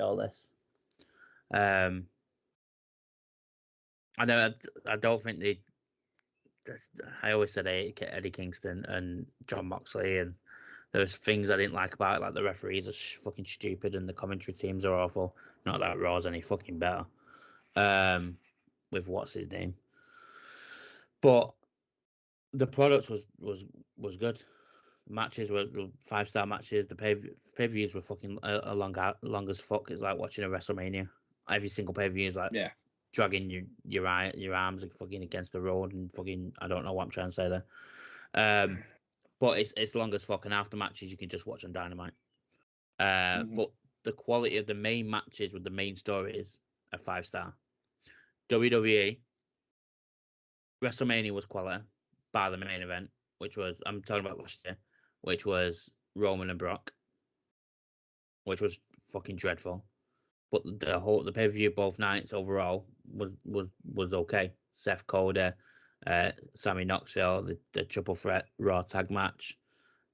all this. I don't think I always said Eddie Kingston and John Moxley, and there's things I didn't like about it, like the referees are fucking stupid and the commentary teams are awful. Not that Raw's any fucking better. With what's his name, but the product was good. Matches were 5-star matches. The pay-per-views were fucking long as fuck. It's like watching a WrestleMania. Every single pay-per-view is like dragging your arms and fucking against the road and fucking, I don't know what I'm trying to say there. But it's long as fuck, and after matches you can just watch on Dynamite. But the quality of the main matches with the main stories are 5-star. WWE WrestleMania was quality by the main event, which was, I'm talking about last year, which was Roman and Brock, which was fucking dreadful. But the pay-per-view both nights overall was okay. Seth Cody, Sammy Knoxville, the triple threat Raw tag match,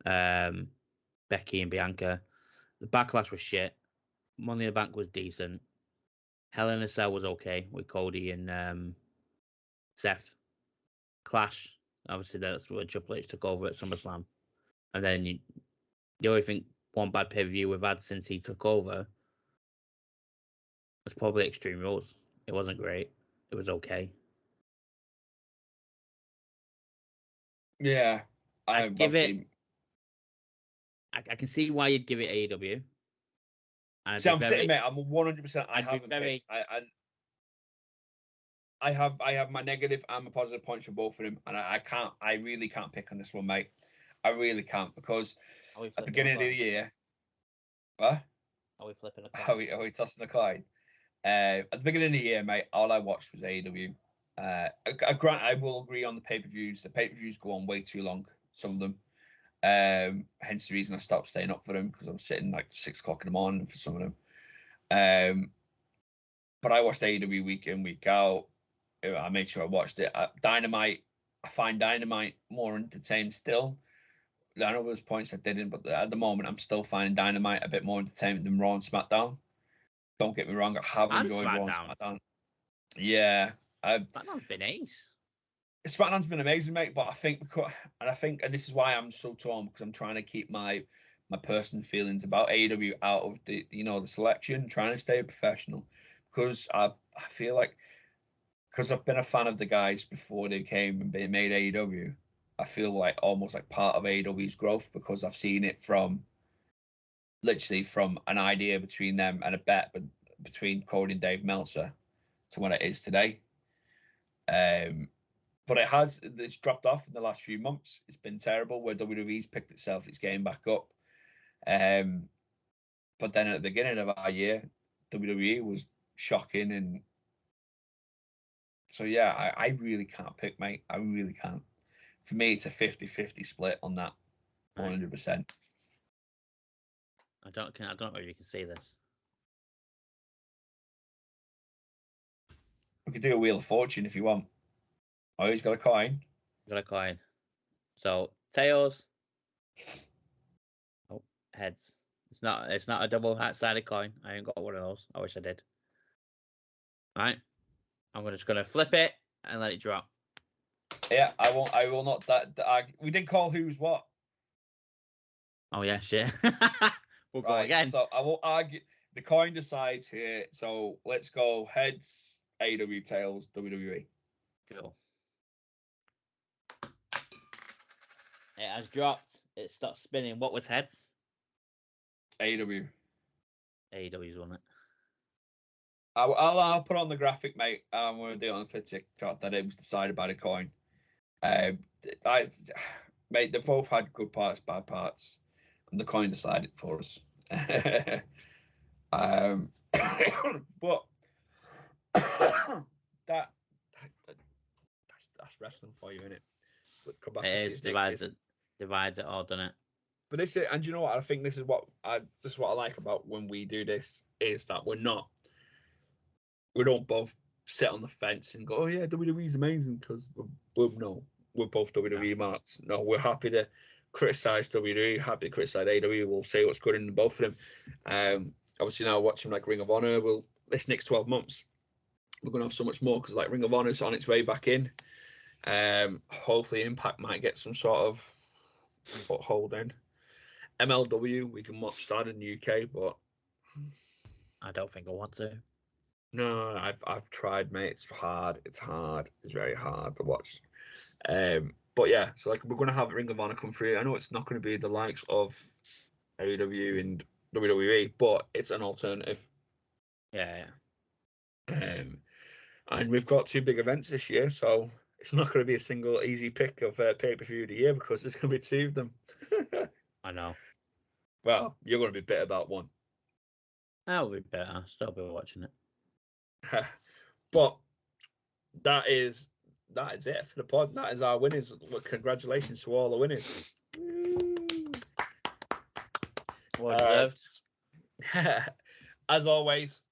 Becky and Bianca. The Backlash was shit. Money in the Bank was decent. Hell in a Cell was okay with Cody and Seth. Clash, obviously that's where Triple H took over at SummerSlam. And then the only thing, one bad pay-per-view we've had since he took over was probably Extreme Rules. It wasn't great. It was okay. Yeah. I'd give it... I can see why you'd give it AEW. See, I'm sitting, mate. I'm 100%. I haven't picked. I have my negative and my positive points for both of them, and I really can't pick on this one, mate. I really can't, because at the beginning of the year, what? Are we flipping a coin? Are we tossing a coin? At the beginning of the year, mate, all I watched was AEW. I will agree on the pay-per-views. The pay-per-views go on way too long, some of them. Hence the reason I stopped staying up for them, because I was sitting like 6 o'clock in the morning for some of them. But I watched AEW week in, week out. I made sure I watched it. Dynamite, I find Dynamite more entertaining still. I know there's points I didn't, but at the moment I'm still finding Dynamite a bit more entertaining than Raw and SmackDown. Don't get me wrong, I have enjoyed Raw and SmackDown. Yeah, SmackDown's been ace. SmackDown's been amazing, mate. But I think and this is why I'm so torn, because I'm trying to keep my personal feelings about AEW out of the the selection, trying to stay professional, because I feel like, because I've been a fan of the guys before they came and they made AEW, I feel like almost like part of AEW's growth, because I've seen it from literally from an idea between them and a bet between Cody and Dave Meltzer to what it is today. But it's dropped off in the last few months. It's been terrible, where WWE's picked its game back up. But then at the beginning of our year, WWE was shocking, and so yeah, I really can't pick, mate. I really can't. For me, it's a 50-50 split on that, 100%. I don't know if you can see this. We could do a Wheel of Fortune if you want. Oh, he's got a coin. Got a coin. So tails. Oh, heads. It's not a double-sided coin. I ain't got one of those. I wish I did. All right. I'm just gonna flip it and let it drop. Yeah, I won't. I will not. We didn't call who's what. Oh yeah, shit. We'll go again. So I won't argue. The coin decides here. So let's go heads. AEW, tails, WWE. Cool. It has dropped. It stopped spinning. What was heads? AEW. AEW's won it. I'll put on the graphic, mate. I'm going to do it on for TikTok that it was decided by the coin. Mate, they both had good parts, bad parts, and the coin decided for us. But that's wrestling for you, innit? But come back. It is divides it all, doesn't it? But this is, and you know what? I think this is what I like about when we do this, is that we don't both sit on the fence and go, oh yeah, WWE's amazing, because we're both WWE marks. No, we're happy to criticize WWE, happy to criticize AEW. We'll say what's good in both of them. Obviously now watching like Ring of Honor, this next 12 months, we're going to have so much more, because like Ring of Honor's on its way back in. Hopefully Impact might get some sort of foothold in. MLW, we can watch that in the UK, but I don't think I want to. No, I've tried, mate. It's hard. It's very hard to watch. But But yeah, so like we're gonna have Ring of Honor come through. I know it's not gonna be the likes of AEW and WWE, but it's an alternative. Yeah. Um, and we've got two big events this year, so it's not going to be a single easy pick of pay-per-view of the year because there's going to be two of them. I know. Well, you're going to be bitter about one. That would be better. I'll still be watching it. But that is it for the pod. That is our winners. Congratulations to all the winners. Well deserved. As always,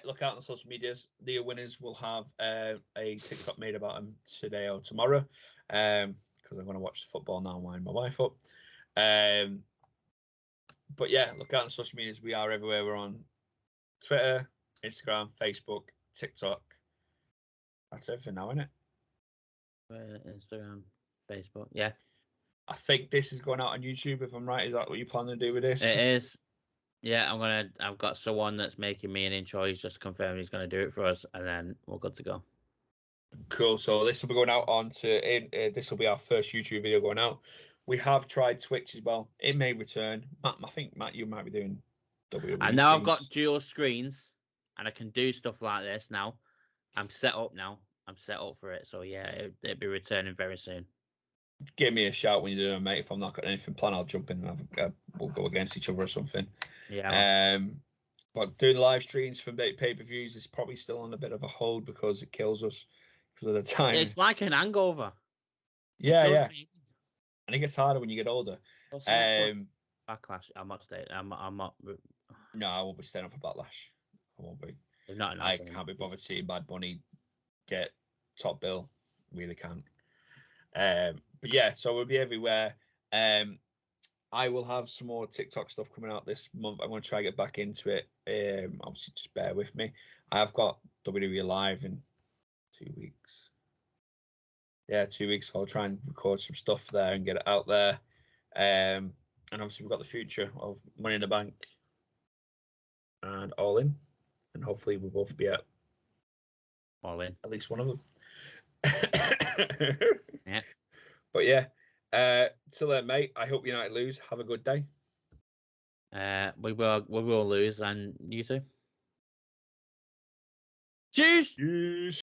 look out on the social medias. The winners will have a TikTok made about them today or tomorrow. Because I'm going to watch the football now and wind my wife up. But yeah, look out on social medias. We are everywhere. We're on Twitter, Instagram, Facebook, TikTok. That's everything now, isn't it? Instagram, Facebook. Yeah. I think this is going out on YouTube, if I'm right. Is that what you plan to do with this? It is. Yeah, I've got someone that's making me an intro. He's just confirmed he's going to do it for us, and then we're good to go. Cool. So this will be going out this will be our first YouTube video going out. We have tried Twitch as well. It may return. Matt, I think Matt, you might be doing WWE. And now I've got dual screens, and I can do stuff like this now. I'm set up now. I'm set up for it. So yeah, it'll be returning very soon. Give me a shout when you're doing it, mate. If I'm not got anything planned, I'll jump in and we'll go against each other or something. Yeah. But doing live streams for pay-per-views is probably still on a bit of a hold because it kills us because of the time. It's like an hangover. Yeah. And it gets harder when you get older. Backlash. I'm not staying. I'm not. No, I won't be staying up for Backlash. I won't be. Not I can't be bothered seeing Bad Bunny get top bill. Really can't. But yeah, so we'll be everywhere. I will have some more TikTok stuff coming out this month. I'm going to try to get back into it. Obviously, just bear with me. I've got WWE Live in 2 weeks. Yeah, 2 weeks. So I'll try and record some stuff there and get it out there. And obviously, we've got the future of Money in the Bank and All In. And hopefully, we'll both be at All In. At least one of them. Yeah. But yeah, till then, mate. I hope United lose. Have a good day. We will lose, and you too. Cheers. Cheers.